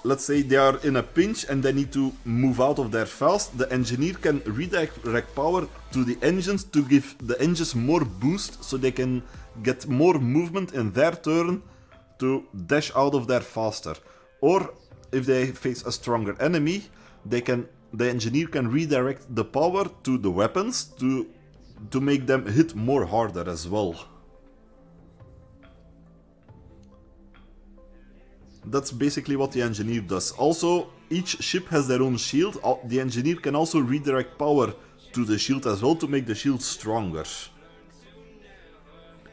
Speaker 1: they are in a pinch and they need to move out of there fast. The engineer can redirect power to the engines to give the engines more boost so they can get more movement in their turn to dash out of there faster. Or if they face a stronger enemy, the engineer can redirect the power to the weapons to make them hit more harder as well. That's basically what the engineer does. Also, each ship has their own shield. The engineer can also redirect power to the shield as well to make the shield stronger.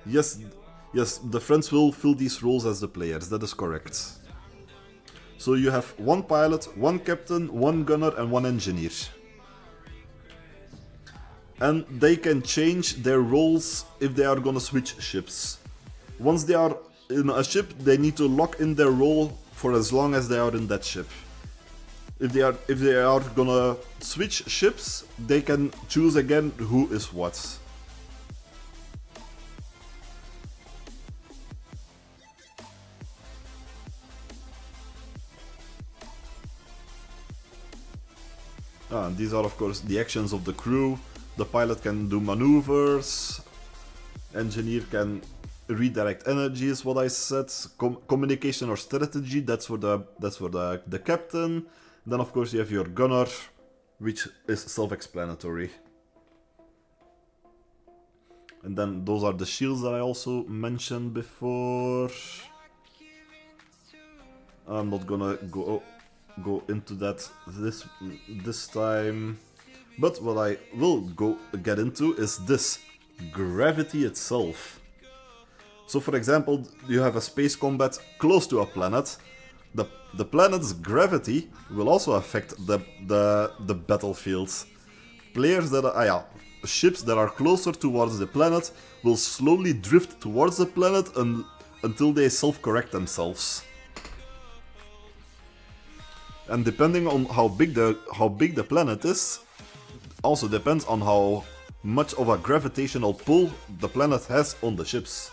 Speaker 1: Yes, the friends will fill these roles as the players, that is correct. So you have one pilot, one captain, one gunner and one engineer. And they can change their roles if they are gonna switch ships. Once they are in a ship, they need to lock in their role for as long as they are in that ship. If they are gonna switch ships, they can choose again who is what. And these are of course the actions of the crew. The pilot can do maneuvers. Engineer can redirect energy is what I said. Communication or strategy, that's for the captain. Then of course you have your gunner, which is self-explanatory. And then those are the shields that I also mentioned before. I'm not gonna go into that this time. But what I will get into is this gravity itself. So for example, you have a space combat close to a planet. The planet's gravity will also affect the battlefields. Players that ships that are closer towards the planet will slowly drift towards the planet until they self-correct themselves. And depending on how big the planet is, also depends on how much of a gravitational pull the planet has on the ships.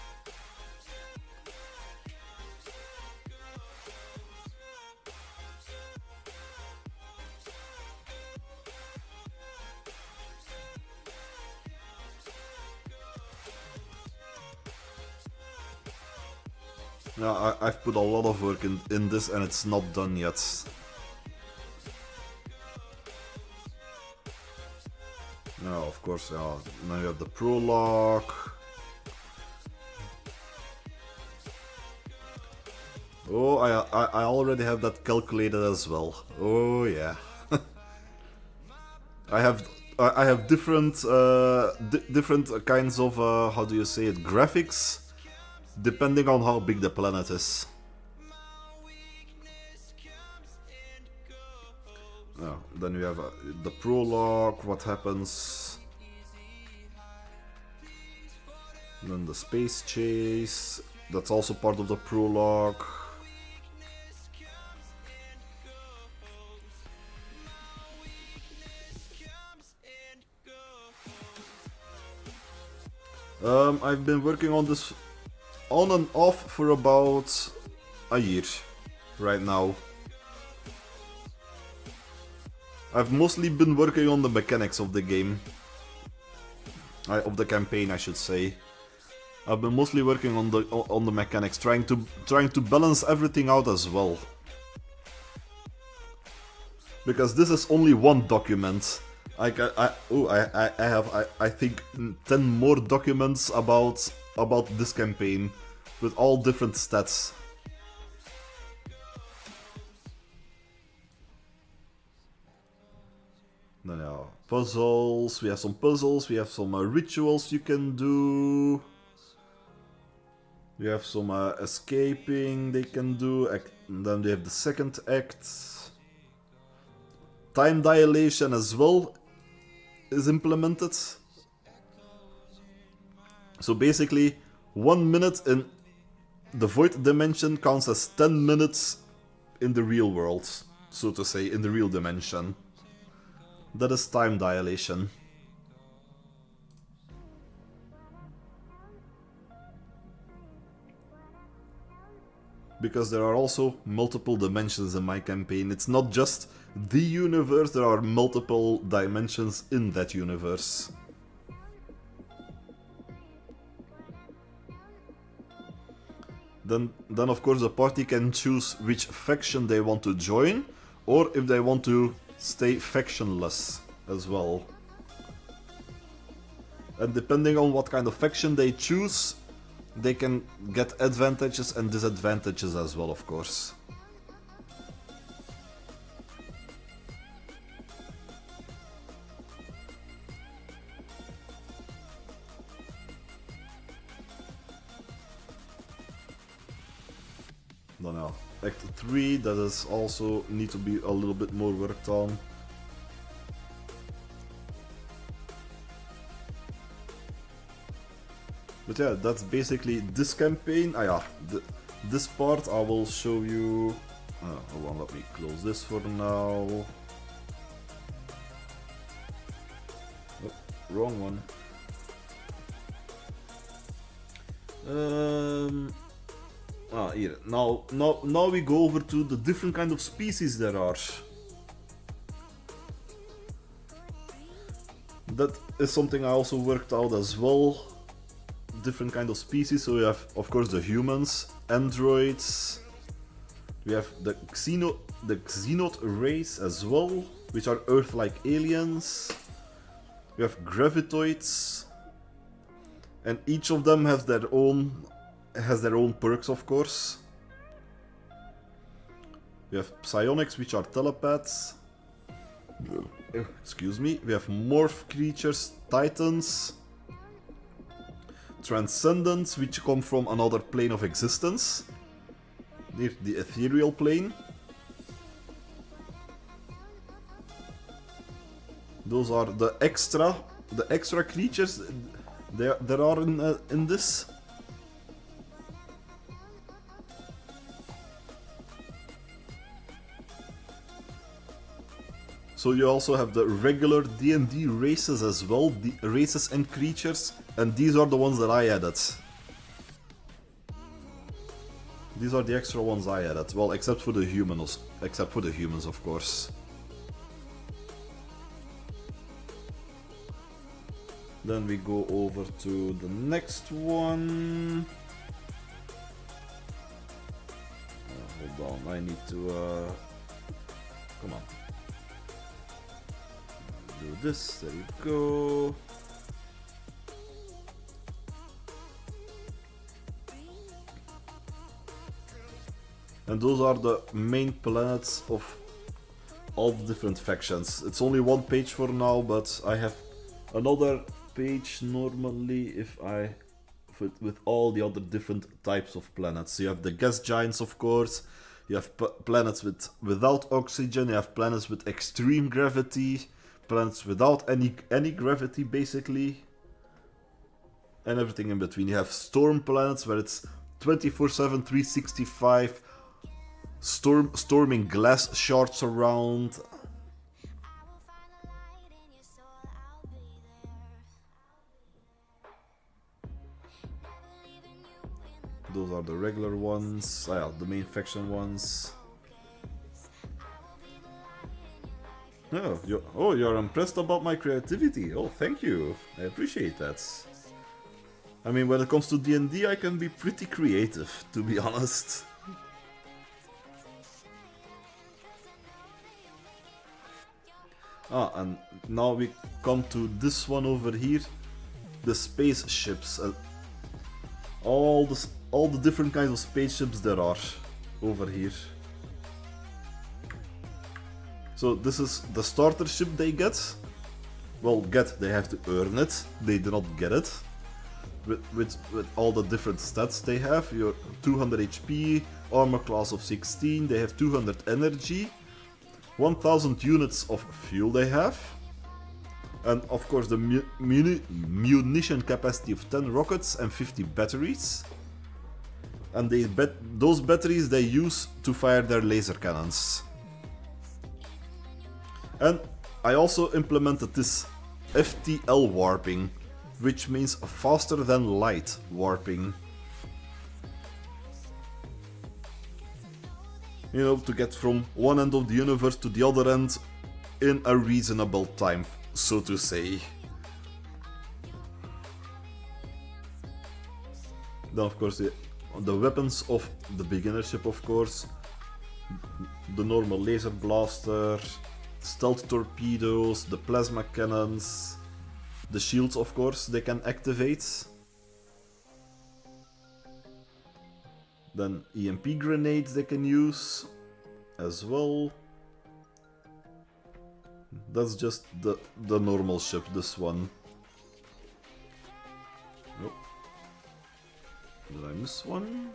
Speaker 1: Yeah, I've put a lot of work in this and it's not done yet. Now, of course, now you have the prologue. Oh, I already have that calculated as well. Oh yeah. I have different different kinds of how do you say it, graphics, depending on how big the planet is. Oh, then we have the prologue, what happens. Then the space chase, that's also part of the prologue. I've been working on this on and off for about a year right now. I've mostly been working on the mechanics of the game. Of the campaign, I should say. I've been mostly working on the mechanics, trying to balance everything out as well. Because this is only one document. I have I think 10 more documents about this campaign with all different stats. Then yeah, puzzles. We have some puzzles. We have some rituals you can do. We have some escaping they can do. And then they have the second act. Time dilation as well is implemented. So basically, 1 minute in the void dimension counts as 10 minutes in the real world, so to say, in the real dimension. That is time dilation. Because there are also multiple dimensions in my campaign. It's not just the universe, there are multiple dimensions in that universe. Then of course the party can choose which faction they want to join, or if they want to stay factionless as well. And depending on what kind of faction they choose, they can get advantages and disadvantages as well, of course. Then now, Act 3, that is also need to be a little bit more worked on. But yeah, that's basically this campaign. Ah yeah, this part I will show you. Hold on, let me close this for now. Oh, wrong one. Here. Now we go over to the different kind of species there are. That is something I also worked out as well. Different kind of species. So we have, of course, the humans, androids. We have the xenoid race as well, which are Earth-like aliens. We have gravitoids, and each of them has their own perks, of course. We have psionics, which are telepaths. Excuse me. We have morph creatures, titans. Transcendents, which come from another plane of existence. The ethereal plane. Those are the extra creatures there are in this. So you also have the regular D&D races as well, the races and creatures, and these are the ones that I added. These are the extra ones I added, well, except for the humans, of course. Then we go over to the next one. Hold on, I need to come on. Do this, there you go. And those are the main planets of all the different factions. It's only one page for now, but I have another page normally if I with all the other different types of planets. So you have the gas giants, of course. You have planets without oxygen. You have planets with extreme gravity. Planets without any gravity, basically, and everything in between. You have storm planets where it's 24/7, 365, storming glass shards around. those are the regular ones. Ah, yeah, the main faction ones. Oh, you're impressed about my creativity. Oh, thank you. I appreciate that. I mean, when it comes to D&D, I can be pretty creative, to be honest. Ah, and now we come to this one over here. The spaceships. All the different kinds of spaceships there are over here. So this is the starter ship they get. Well, they have to earn it. They do not get it. With all the different stats they have. Your 200 HP, armor class of 16, they have 200 energy, 1000 units of fuel they have. And of course the munition capacity of 10 rockets and 50 batteries. And those batteries they use to fire their laser cannons. And I also implemented this FTL warping, which means faster than light warping. You know, to get from one end of the universe to the other end in a reasonable time, so to say. Then of course the weapons of the beginner ship, of course. The normal laser blaster, stealth torpedoes, the plasma cannons, the shields, of course, they can activate. Then EMP grenades they can use as well. That's just the normal ship, this one. Oh. Did I miss one?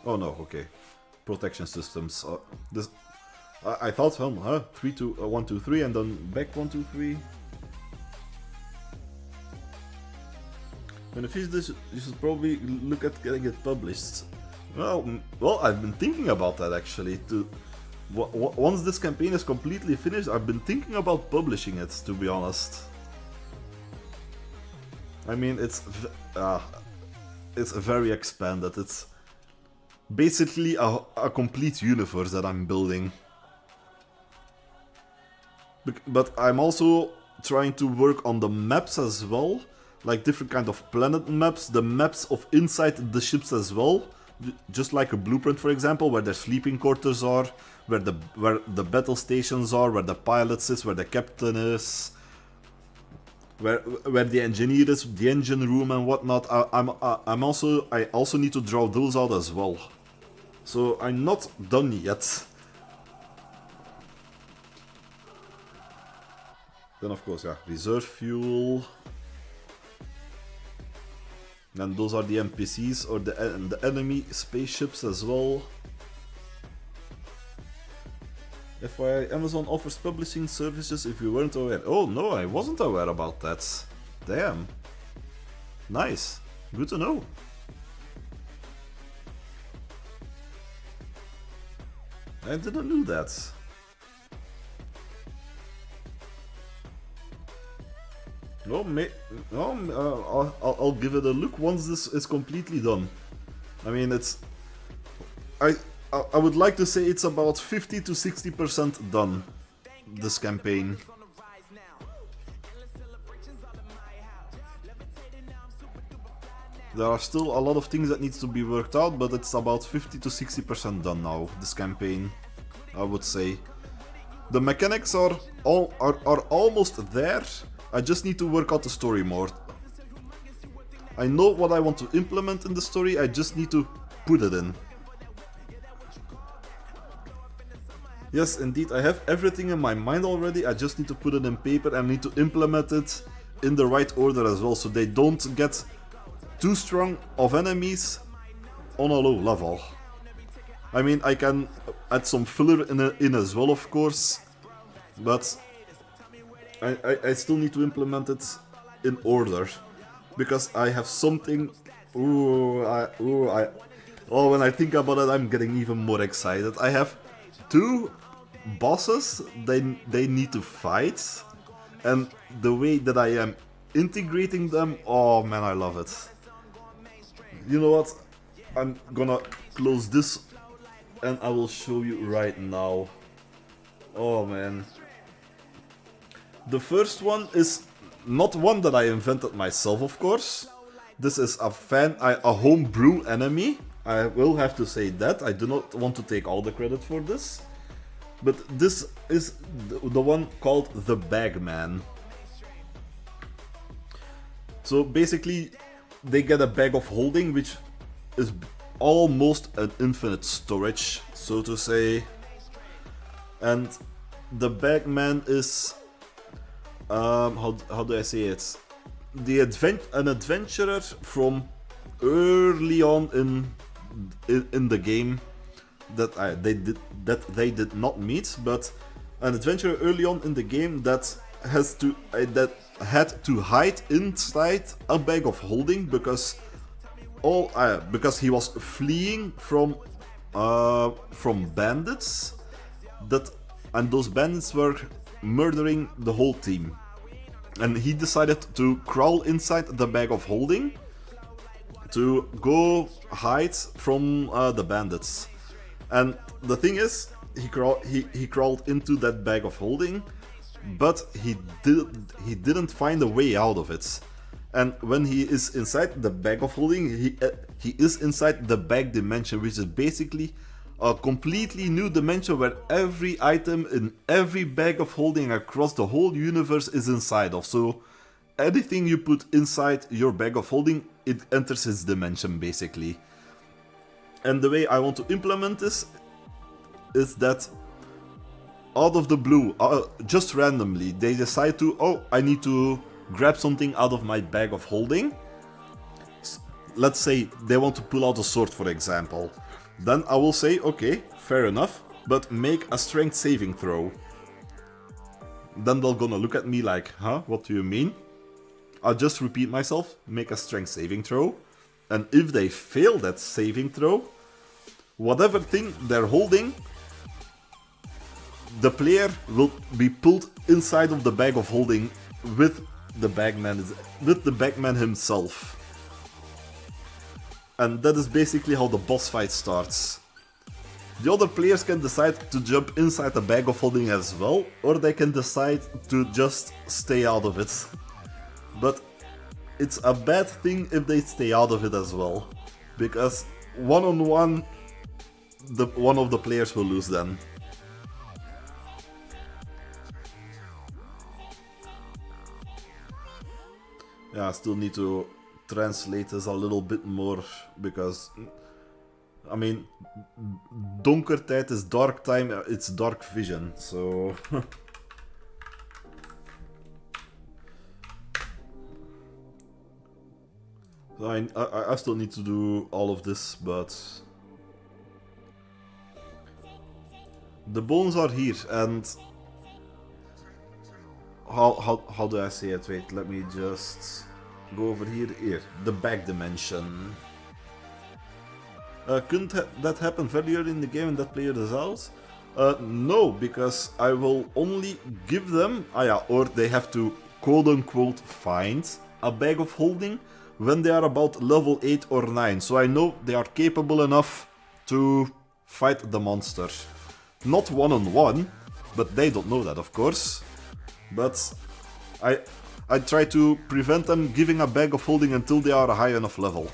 Speaker 1: Oh no, okay. Protection systems. I thought, 3, 2, 1, 2, 3, and then back 1, 2, 3. When you finish this, you should probably look at getting it published. Well, I've been thinking about that actually. Once this campaign is completely finished, I've been thinking about publishing it, to be honest. I mean, it's very expanded. It's basically a complete universe that I'm building. But I'm also trying to work on the maps as well, like different kind of planet maps, the maps of inside the ships as well, just like a blueprint, for example, where their sleeping quarters are, where the battle stations are, where the pilot is, where the captain is, where the engineer is, the engine room and whatnot. I also need to draw those out as well. So I'm not done yet. Then of course, yeah, reserve fuel. And those are the NPCs or the enemy spaceships as well. FYI, Amazon offers publishing services if you weren't aware. Oh no, I wasn't aware about that. Damn. Nice. Good to know. I didn't know that. I'll give it a look once this is completely done. I mean, I would like to say it's about 50 to 60% done, this campaign. There are still a lot of things that needs to be worked out, but it's about 50 to 60% done now, this campaign, I would say. The mechanics are almost there. I just need to work out the story more. I know what I want to implement in the story, I just need to put it in. Yes, indeed, I have everything in my mind already, I just need to put it in paper and need to implement it in the right order as well, so they don't get too strong of enemies on a low level. I mean, I can add some filler in as well, of course, but I still need to implement it in order, because I have something. When I think about it, I'm getting even more excited. I have 2 bosses they need to fight, and the way that I am integrating them, oh man, I love it. You know what? I'm gonna close this and I will show you right now. Oh man. The first one is not one that I invented myself, of course. This is a homebrew enemy. I will have to say that. I do not want to take all the credit for this. But this is the one called the Bagman. So basically, they get a bag of holding, which is almost an infinite storage, so to say. And the Bagman is, how do I say it? An adventurer from early on in the game that they did not meet, but an adventurer early on in the game that had to hide inside a bag of holding because he was fleeing from bandits and those bandits were murdering the whole team. And he decided to crawl inside the bag of holding to go hide from the bandits. And the thing is, he crawled into that bag of holding, but he didn't find a way out of it. And when he is inside the bag of holding, he is inside the bag dimension, which is basically a completely new dimension where every item in every bag of holding across the whole universe is inside of. So anything you put inside your bag of holding, it enters its dimension basically. And the way I want to implement this is that out of the blue, just randomly, they decide to, oh, I need to grab something out of my bag of holding. Let's say they want to pull out a sword, for example. Then I will say, okay, fair enough, but make a strength saving throw. Then they're gonna look at me like, huh, what do you mean? I'll just repeat myself, make a strength saving throw. And if they fail that saving throw, whatever thing they're holding, the player will be pulled inside of the bag of holding with the bagman himself. And that is basically how the boss fight starts. The other players can decide to jump inside the bag of holding as well, or they can decide to just stay out of it. But it's a bad thing if they stay out of it as well, because one-on-one, one of the players will lose then. Yeah, I still need to translate this a little bit more, because, I mean, donkertijd is dark time, it's dark vision, so... So I still need to do all of this, but... The bones are here, and... How do I say it? Wait, let me just go over here. The back dimension. Couldn't that happen very early in the game and that player is out? No, because I will only give them, or they have to quote-unquote find a bag of holding when they are about level 8 or 9. So I know they are capable enough to fight the monster. Not one-on-one, but they don't know that, of course. But I try to prevent them giving a bag of holding until they are a high enough level.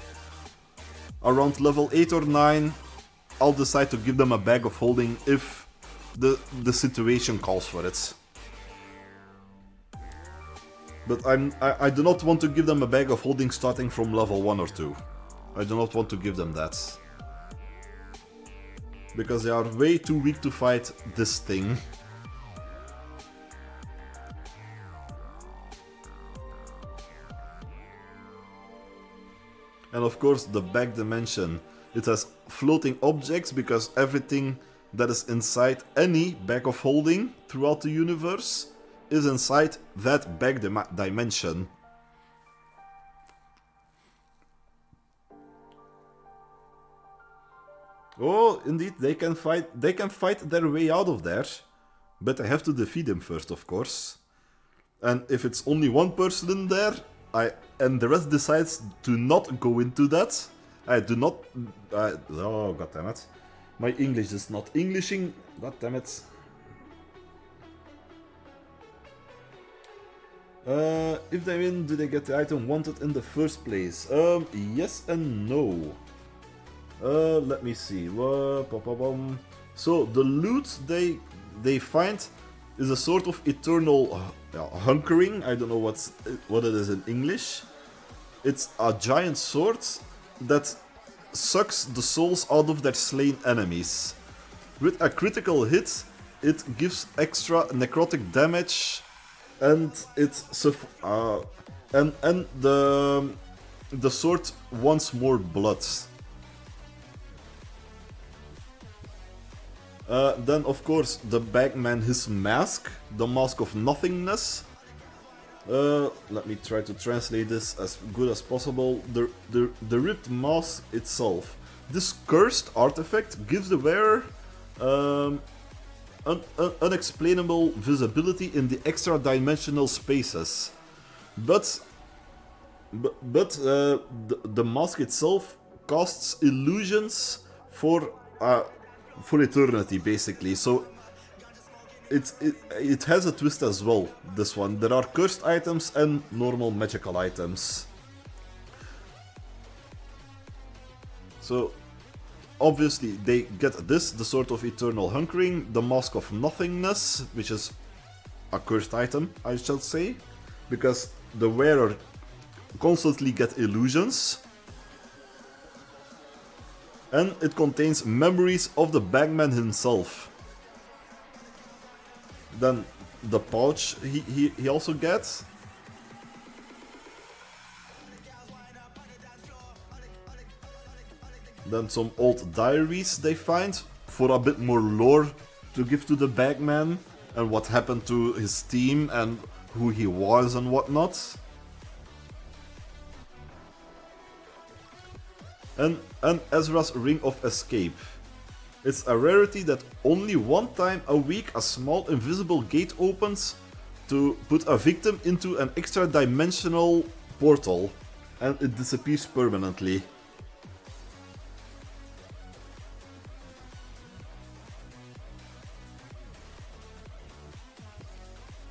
Speaker 1: Around level 8 or 9, I'll decide to give them a bag of holding if the situation calls for it. But I do not want to give them a bag of holding starting from level 1 or 2. I do not want to give them that. Because they are way too weak to fight this thing. And of course the back dimension, it has floating objects because everything that is inside any bag of holding throughout the universe is inside that back dimension. Oh, indeed, they can fight their way out of there, but I have to defeat them first, of course. And if it's only one person in there, and the rest decides to not go into that, I do not... oh, goddammit. My English is not Englishing. Goddammit. If they win, do they get the item wanted in the first place? Yes and no. Let me see. So the loot they find is a sort of eternal hunkering. I don't know what it is in English. It's a giant sword that sucks the souls out of their slain enemies. With a critical hit, it gives extra necrotic damage, and the sword wants more blood. Then, of course, the Bagman, his mask, the mask of nothingness. Let me try to translate this as good as possible. The ripped mask itself. This cursed artifact gives the wearer unexplainable visibility in the extra-dimensional spaces. But the mask itself casts illusions for eternity, basically. So it has a twist as well, this one. There are cursed items and normal magical items. So obviously they get this, the Sword of Eternal Hunkering, the Mask of Nothingness, which is a cursed item, I shall say, because the wearer constantly gets illusions. And it contains memories of the Bagman himself. Then the pouch he also gets. Then some old diaries they find for a bit more lore to give to the Bagman and what happened to his team and who he was and whatnot. And Ezra's Ring of Escape. It's a rarity that only one time a week a small invisible gate opens to put a victim into an extra dimensional portal, and it disappears permanently.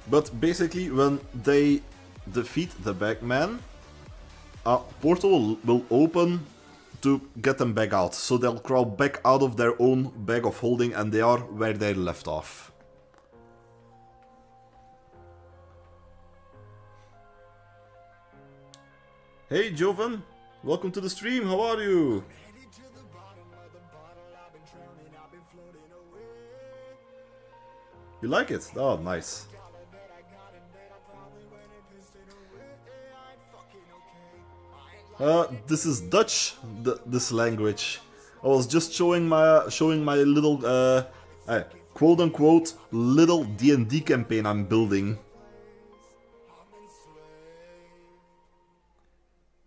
Speaker 1: But basically, when they defeat the Bagman, a portal will open to get them back out, so they'll crawl back out of their own bag of holding and they are where they left off. Hey Jovan, welcome to the stream, how are you? You like it? Oh, nice. This is Dutch, this language. I was just showing my little, quote-unquote, little D&D campaign I'm building.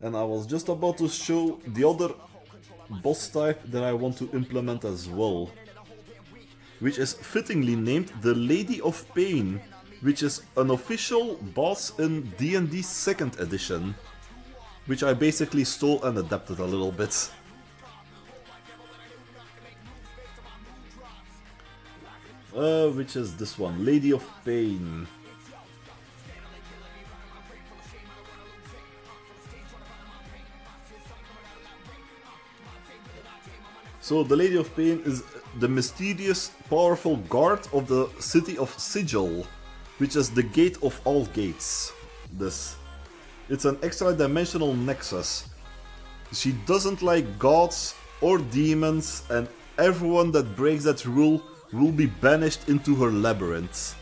Speaker 1: And I was just about to show the other boss type that I want to implement as well. Which is fittingly named the Lady of Pain, which is an official boss in D&D 2nd edition. Which I basically stole and adapted a little bit. Which is this one, Lady of Pain. So the Lady of Pain is the mysterious, powerful guard of the city of Sigil, which is the gate of all gates. It's an extra-dimensional nexus. She doesn't like gods or demons, and everyone that breaks that rule will be banished into her labyrinth.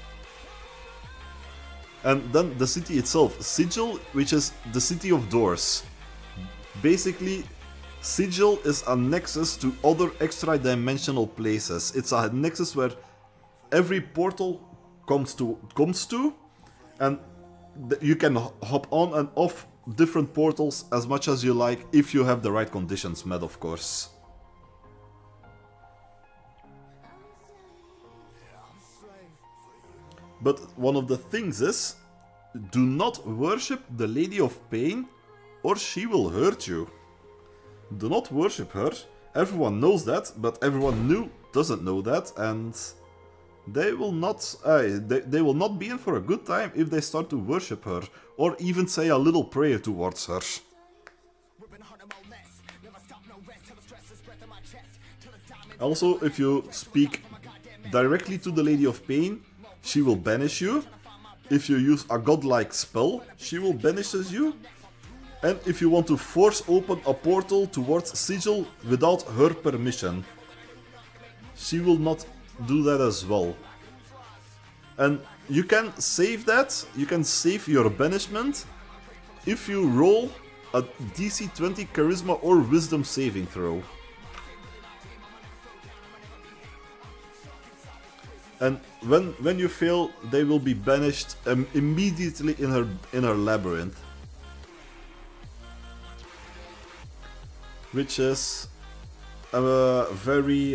Speaker 1: And then the city itself, Sigil, which is the city of doors. Basically, Sigil is a nexus to other extra-dimensional places. It's a nexus where every portal comes to, and you can hop on and off different portals as much as you like, if you have the right conditions met, of course. But one of the things is, do not worship the Lady of Pain or she will hurt you. Do not worship her. Everyone knows that, but everyone doesn't know that, and they will not they will not be in for a good time if they start to worship her, or even say a little prayer towards her. Also, if you speak directly to the Lady of Pain, she will banish you. If you use a godlike spell, she will banish you. And if you want to force open a portal towards Sigil without her permission, she will not do that as well. And you can save that, you can save your banishment if you roll a DC 20 Charisma or Wisdom saving throw. And when you fail, they will be banished immediately in her labyrinth. Which is very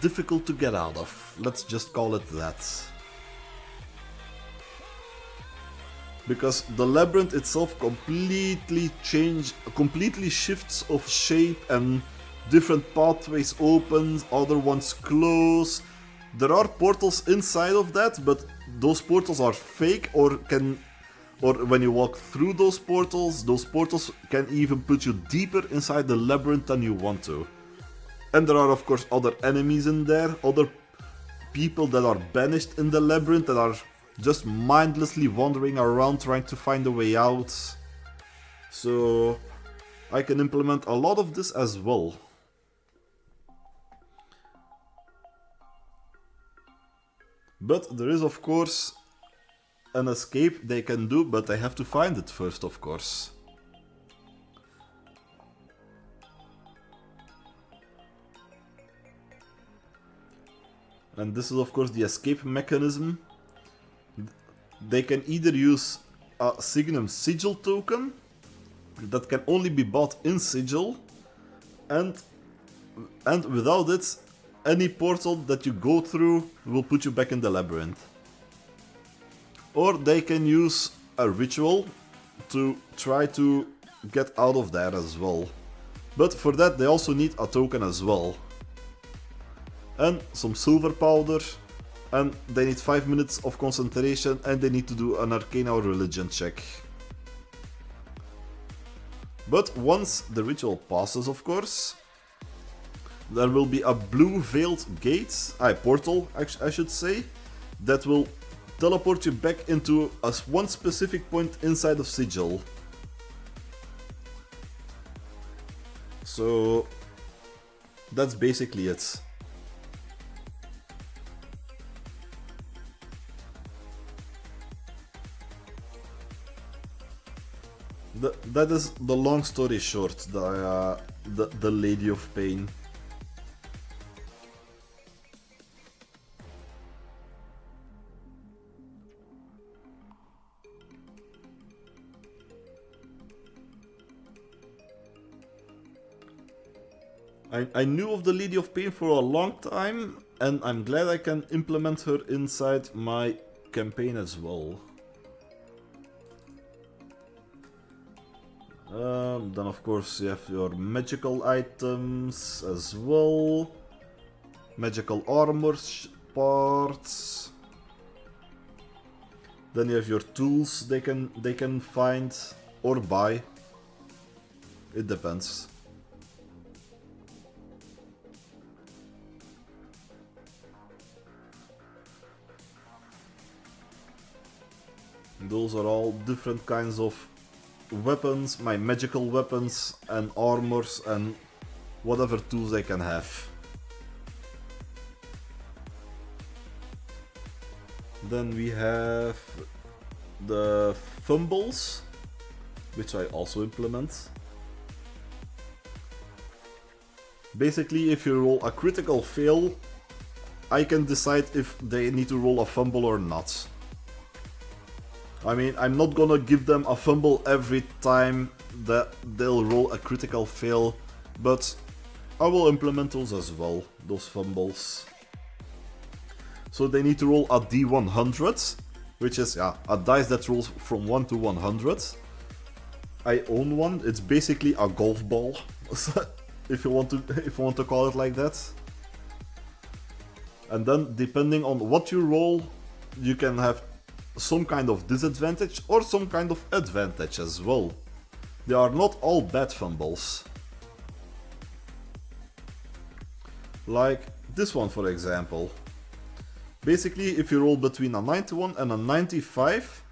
Speaker 1: difficult to get out of. Let's just call it that. Because the labyrinth itself completely shifts of shape, and different pathways open, other ones close. There are portals inside of that, but those portals are fake, or when you walk through those portals can even put you deeper inside the labyrinth than you want to. And there are of course other enemies in there, other people that are banished in the labyrinth that are just mindlessly wandering around trying to find a way out. So I can implement a lot of this as well. But there is of course an escape they can do, but they have to find it first, of course. And this is of course the escape mechanism. They can either use a Signum Sigil token that can only be bought in Sigil, and without it, any portal that you go through will put you back in the labyrinth. Or they can use a ritual to try to get out of there as well. But for that they also need a token as well. And some silver powder, and they need 5 minutes of concentration, and they need to do an Arcana or Religion check. But once the ritual passes, of course, there will be a blue veiled gate, portal I should say, that will teleport you back into one specific point inside of Sigil. So that's basically it. That is the long story short, the Lady of Pain. I knew of the Lady of Pain for a long time, and I'm glad I can implement her inside my campaign as well. Then of course you have your magical items as well, magical armor parts. Then you have your tools they can find or buy. It depends. Those are all different kinds of weapons, my magical weapons and armors and whatever tools I can have. Then we have the fumbles, which I also implement. Basically, if you roll a critical fail, I can decide if they need to roll a fumble or not. I mean, I'm not gonna give them a fumble every time that they'll roll a critical fail, but I will implement those as well, those fumbles. So they need to roll a D100, which is a dice that rolls from 1 to 100. I own one, it's basically a golf ball. if you want to call it like that. And then depending on what you roll, you can have some kind of disadvantage or some kind of advantage as well. They are not all bad fumbles. Like this one, for example. Basically, if you roll between a 91 and a 95,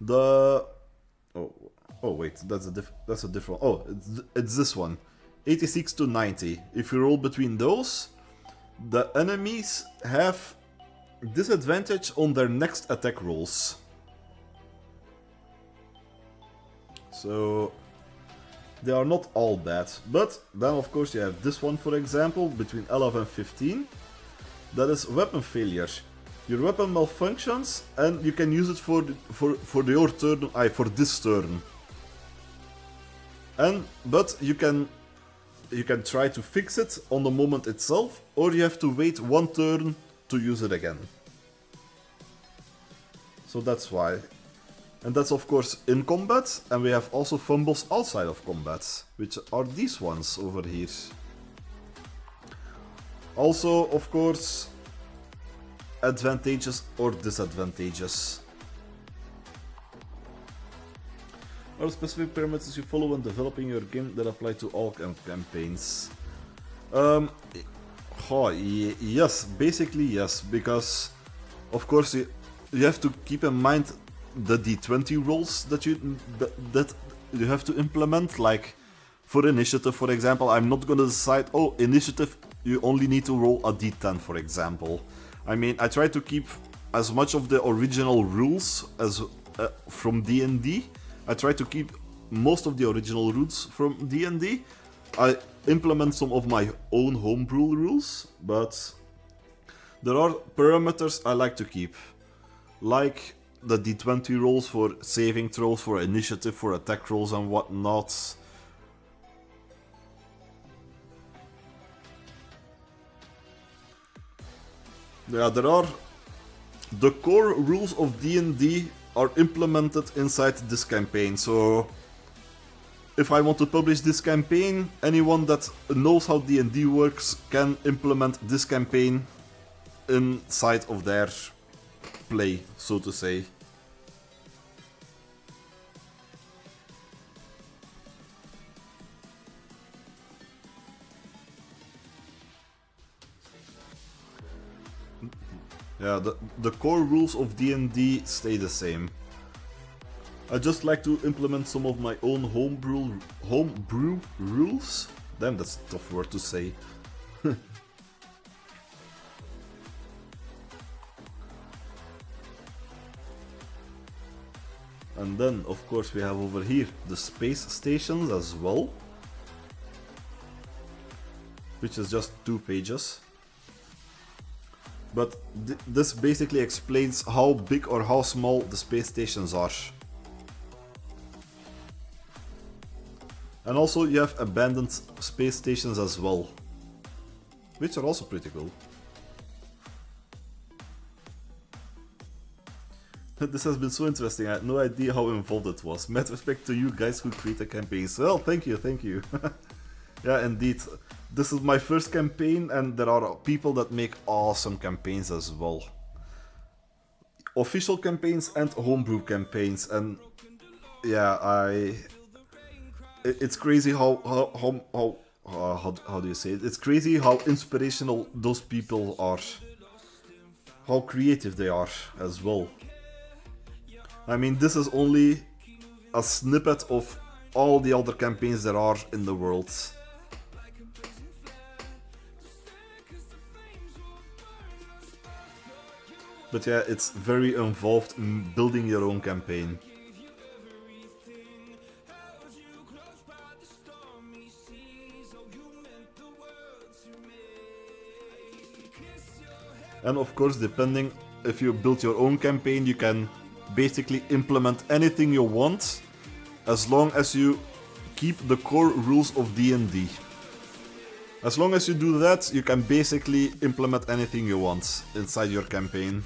Speaker 1: the... Oh wait, that's a different... Oh, it's this one. 86 to 90. If you roll between those, the enemies have disadvantage on their next attack rolls. So they are not all bad. But then of course you have this one, for example, between 11 and 15. That is weapon failure. Your weapon malfunctions and you can use it for your turn, for this turn. But you can try to fix it on the moment itself, or you have to wait one turn to use it again. So that's why. And that's of course in combat, and we have also fumbles outside of combat, which are these ones over here. Also, of course, advantages or disadvantages. Are specific parameters you follow when developing your game that apply to all campaigns? Yes, basically yes, because of course you have to keep in mind the D20 rolls that you have to implement. Like for initiative, for example, I'm not gonna decide, oh, initiative, you only need to roll a D10, for example. I mean, I try to keep as much of the original rules as from D&D. I try to keep most of the original rules from D&D. I implement some of my own homebrew rules, but there are parameters I like to keep. Like the D20 rolls for saving throws, for initiative, for attack rolls and whatnot. Yeah, there are... The core rules of D&D are implemented inside this campaign, so if I want to publish this campaign, anyone that knows how D&D works can implement this campaign inside of their play, so to say. Yeah, the core rules of D&D stay the same. I just like to implement some of my own homebrew rules. Damn, that's a tough word to say. And then, of course, we have over here the space stations as well, which is just 2 pages. But this basically explains how big or how small the space stations are. And also you have abandoned space stations as well, which are also pretty cool. This has been so interesting, I had no idea how involved it was. Mad respect to you guys who create the campaigns. Well, thank you, thank you. Yeah, indeed. This is my first campaign and there are people that make awesome campaigns as well. Official campaigns and homebrew campaigns, and yeah, it's crazy how do you say it? It's crazy how inspirational those people are. How creative they are as well. I mean, this is only a snippet of all the other campaigns there are in the world. But yeah, it's very involved in building your own campaign. And of course, depending if you build your own campaign, you can basically implement anything you want, as long as you keep the core rules of D&D. As long as you do that, you can basically implement anything you want inside your campaign.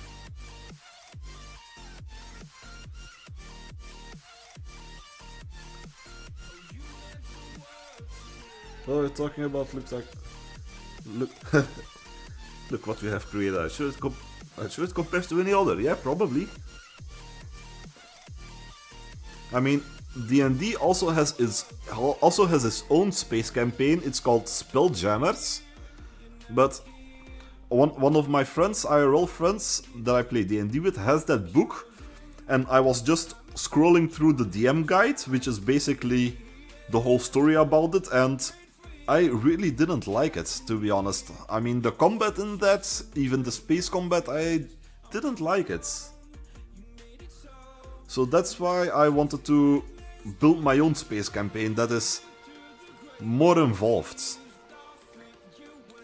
Speaker 1: Oh, you're talking about looks like... Look... Look what we have created. I'm sure it compares to any other. Yeah, probably. I mean, D&D also has its own space campaign. It's called Spelljammers. But one of my friends, IRL friends that I play D&D with, has that book. And I was just scrolling through the DM guide, which is basically the whole story about it, and I really didn't like it, to be honest. I mean, the combat in that, even the space combat, I didn't like it. So that's why I wanted to build my own space campaign that is more involved.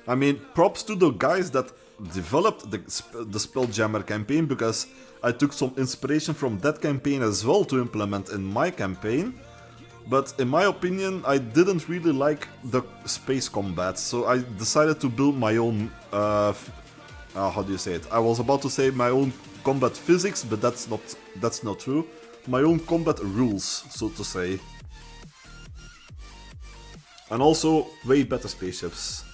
Speaker 1: I mean, props to the guys that developed the Spelljammer campaign, because I took some inspiration from that campaign as well to implement in my campaign. But in my opinion, I didn't really like the space combat, so I decided to build my own, how do you say it? I was about to say my own combat physics, but that's not true. My own combat rules, so to say. And also, way better spaceships.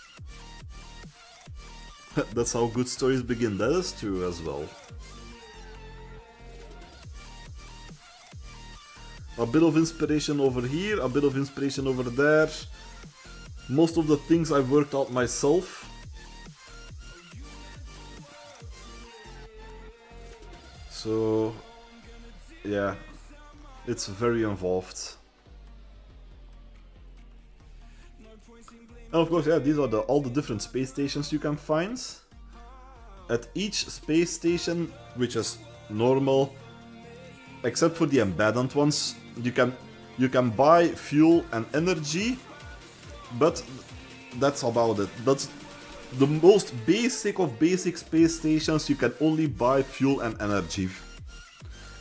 Speaker 1: That's how good stories begin, that is true as well. A bit of inspiration over here, a bit of inspiration over there. Most of the things I've worked out myself. So, yeah, it's very involved. And of course, yeah, these are all the different space stations you can find. At each space station, which is normal, except for the embedded ones, you can buy fuel and energy, but that's about it. That's the most basic of basic space stations. You can only buy fuel and energy,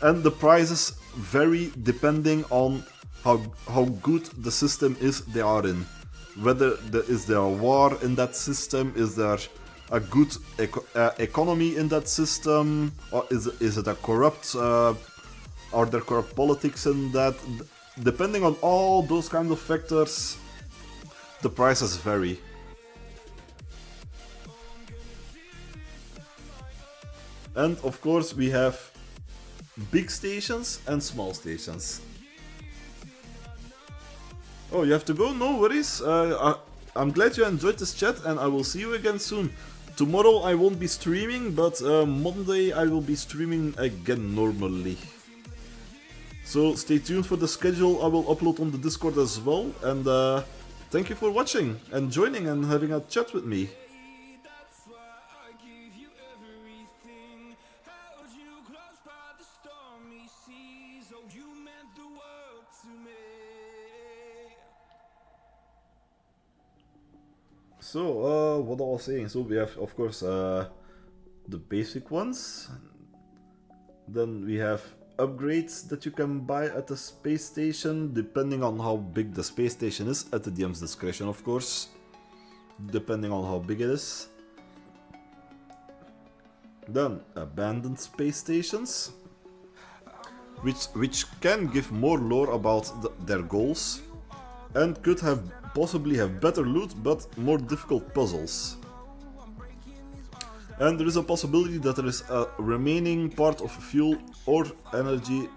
Speaker 1: and the prices vary depending on how good the system is they are in. Whether is there a war in that system, is there a good economy in that system, or is it a corrupt? Are there corrupt politics in that? Depending on all those kind of factors, the prices vary. And of course we have big stations and small stations. Oh, you have to go? No worries. I'm glad you enjoyed this chat, and I will see you again soon. Tomorrow I won't be streaming, but Monday I will be streaming again normally. So stay tuned for the schedule I will upload on the Discord as well, and thank you for watching and joining and having a chat with me. So, what I was saying, so we have, of course, the basic ones. Then we have upgrades that you can buy at the space station, depending on how big the space station is, at the DM's discretion, of course. Depending on how big it is. Then, abandoned space stations, which can give more lore about their goals, and could possibly have better loot, but more difficult puzzles. And there is a possibility that there is a remaining part of fuel or energy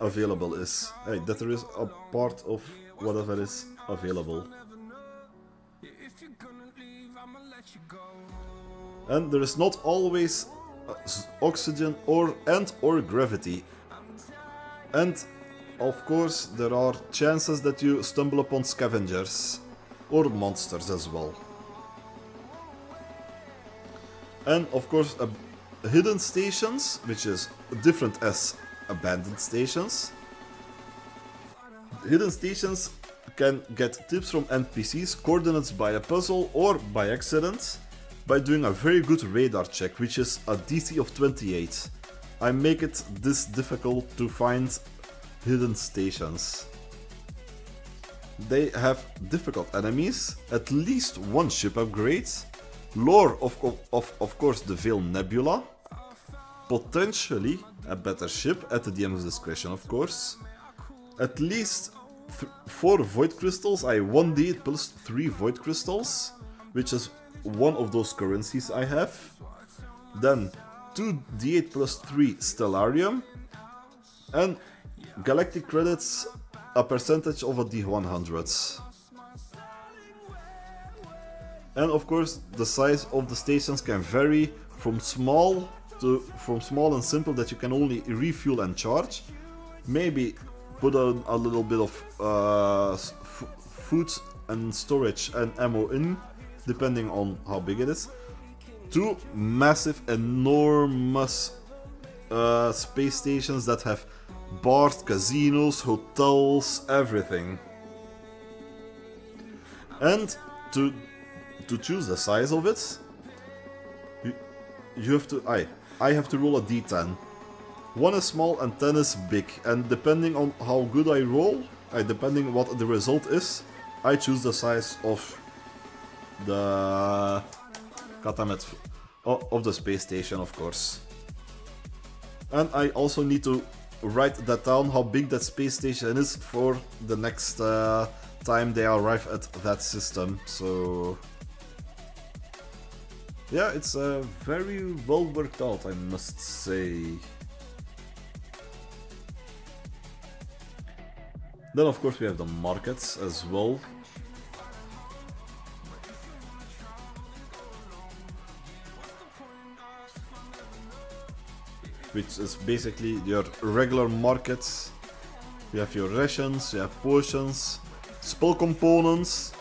Speaker 1: available that there is a part of whatever is available. And there is not always oxygen or gravity. And of course, there are chances that you stumble upon scavengers or monsters as well. And of course, hidden stations, which is different as abandoned stations. Hidden stations can get tips from NPCs, coordinates by a puzzle or by accident, by doing a very good radar check, which is a DC of 28. I make it this difficult to find hidden stations. They have difficult enemies, at least one ship upgrade, lore of course the Veil Nebula, potentially a better ship at the DM's discretion of course, at least 4 void crystals, I 1d8 plus 3 void crystals, which is one of those currencies I have. Then 2d8 plus 3 stellarium, and galactic credits, a percentage of a d100. And of course, the size of the stations can vary from small and simple that you can only refuel and charge. Maybe put a little bit of food and storage and ammo in, depending on how big it is. 2 massive, enormous space stations that have bars, casinos, hotels, everything. And to choose the size of it, you have to. I have to roll a d10. 1 is small and 10 is big, and depending on how good I roll, depending on what the result is, I choose the size of the of the space station, of course. And I also need to write that down, how big that space station is, for the next time they arrive at that system. So yeah, it's very well worked out, I must say. Then of course we have the markets as well. Which is basically your regular markets. You have your rations, you have potions, spell components.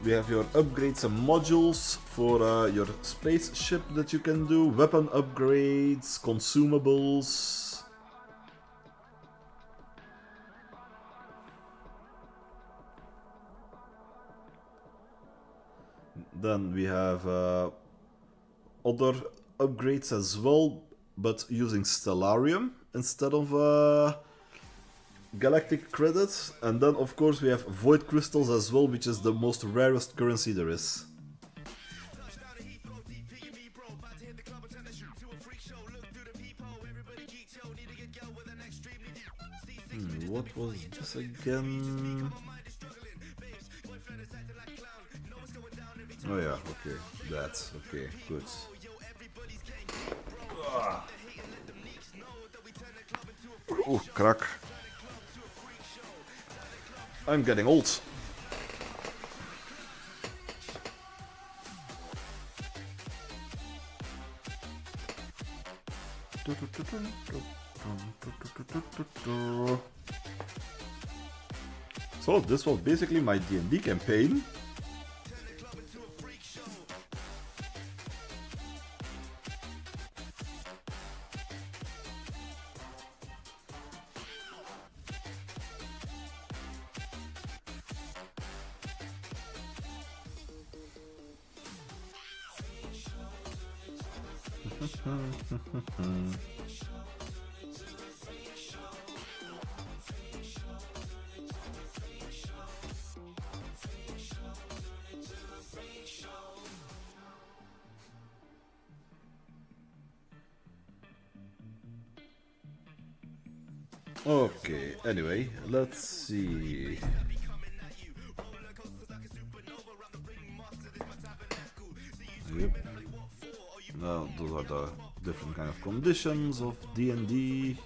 Speaker 1: We have your upgrades and modules for your spaceship that you can do, weapon upgrades, consumables. Then we have other upgrades as well, but using stellarium instead of galactic credits. And then of course we have void crystals as well, which is the most rarest currency there is. What was this again? Oh yeah, okay, that's okay, good. Oh, crack. I'm getting old. So this was basically my D&D campaign. Okay, anyway, let's see. Yep. Now, those are the different kind of conditions of D&D.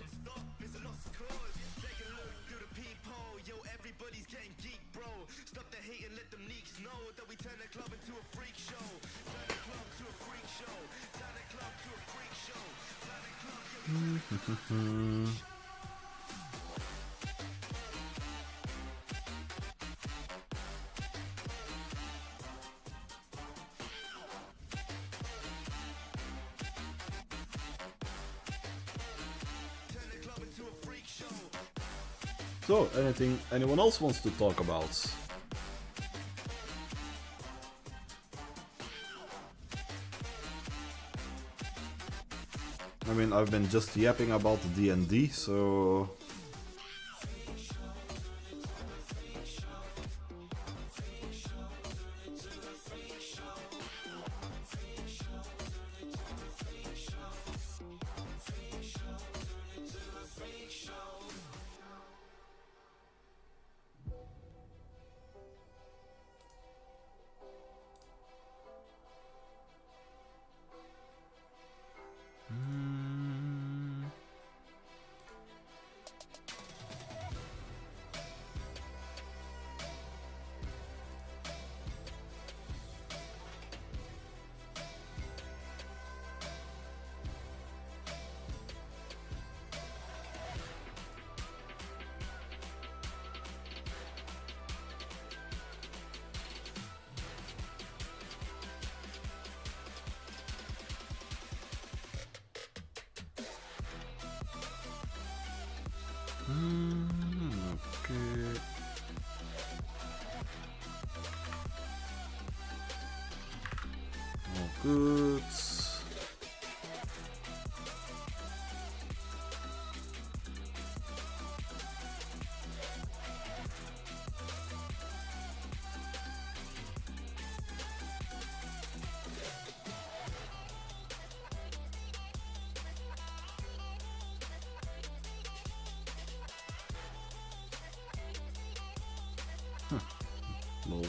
Speaker 1: So, anyone else wants to talk about? I mean, I've been just yapping about D&D, so... Okay. All good. Lol.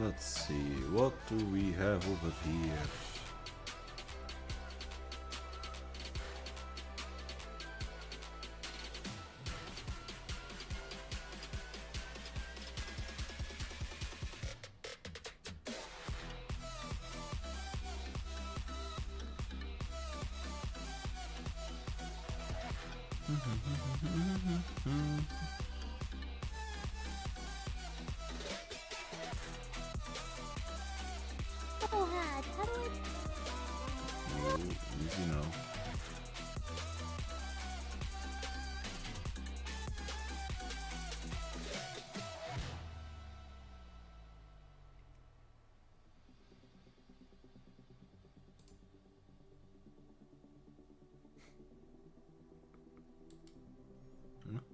Speaker 1: Let's see, what do we have over here?
Speaker 3: Oh, hi. How do I...
Speaker 1: Oh, easy now.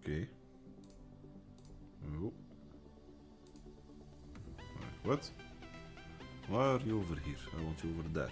Speaker 1: Okay. Oh. What? Why are you over here? I want you over there.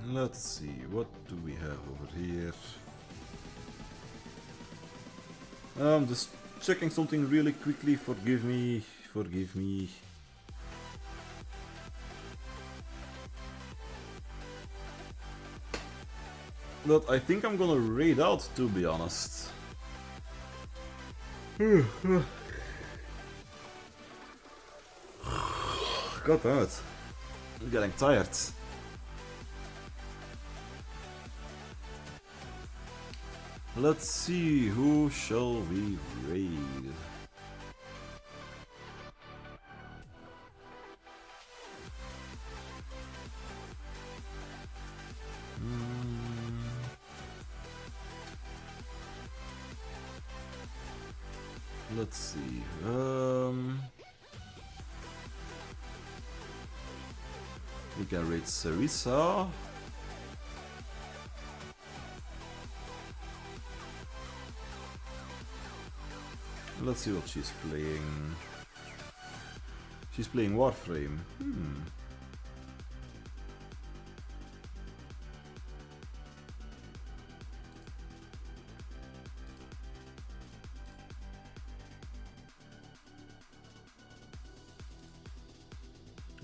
Speaker 1: Let's see, what do we have over here? Just checking something really quickly, forgive me, forgive me. But I think I'm gonna raid out, to be honest. God damn it. I'm getting tired. Let's see, who shall we raid? Let's see. We can raid Sarisa. Let's see what she's playing. She's playing Warframe.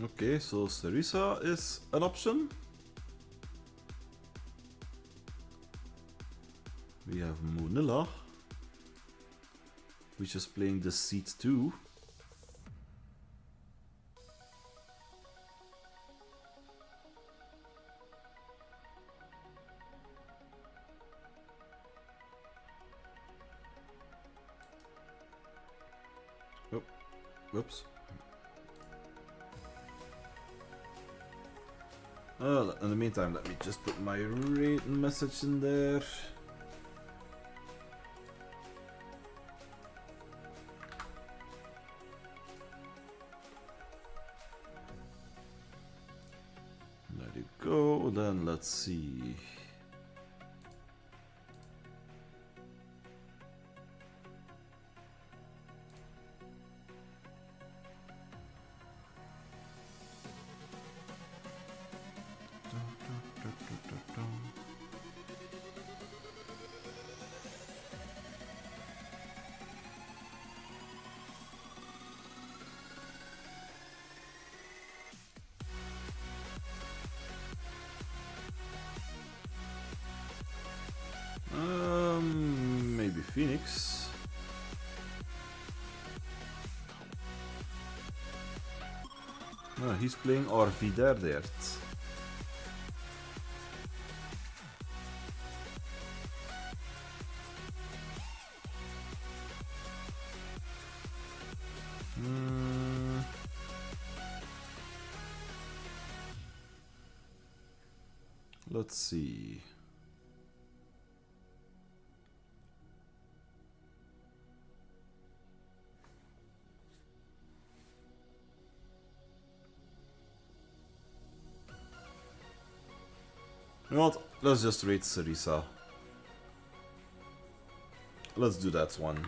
Speaker 1: Okay, so Sarisa is an option. We have Munilla, which is playing the Seat 2. Oh, whoops. In the meantime, let me just put my raid message in there. There you go. Then let's see. Maybe Phoenix. No, he's playing Arviderdert. Let's see. You know what? Let's just raid Sarisa. Let's do that one.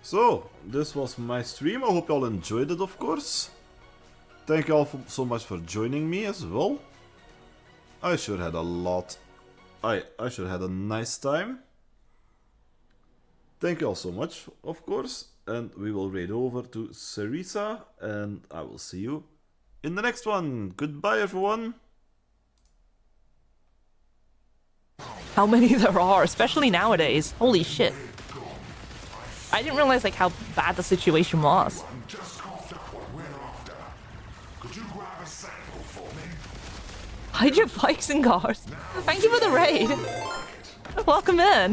Speaker 1: So, this was my stream. I hope you all enjoyed it, of course. Thank you all so much for joining me as well. I sure had a lot. I sure had a nice time. Thank you all so much, of course. And we will raid over to Sarisa. And I will see you in the next one. Goodbye, everyone.
Speaker 4: How many there are, especially nowadays. Holy shit. I didn't realize like how bad the situation was.
Speaker 5: Just coughed up what we're after. Could you grab a sample for me?
Speaker 4: Hide your bikes and cars. Thank you for the raid. Welcome in.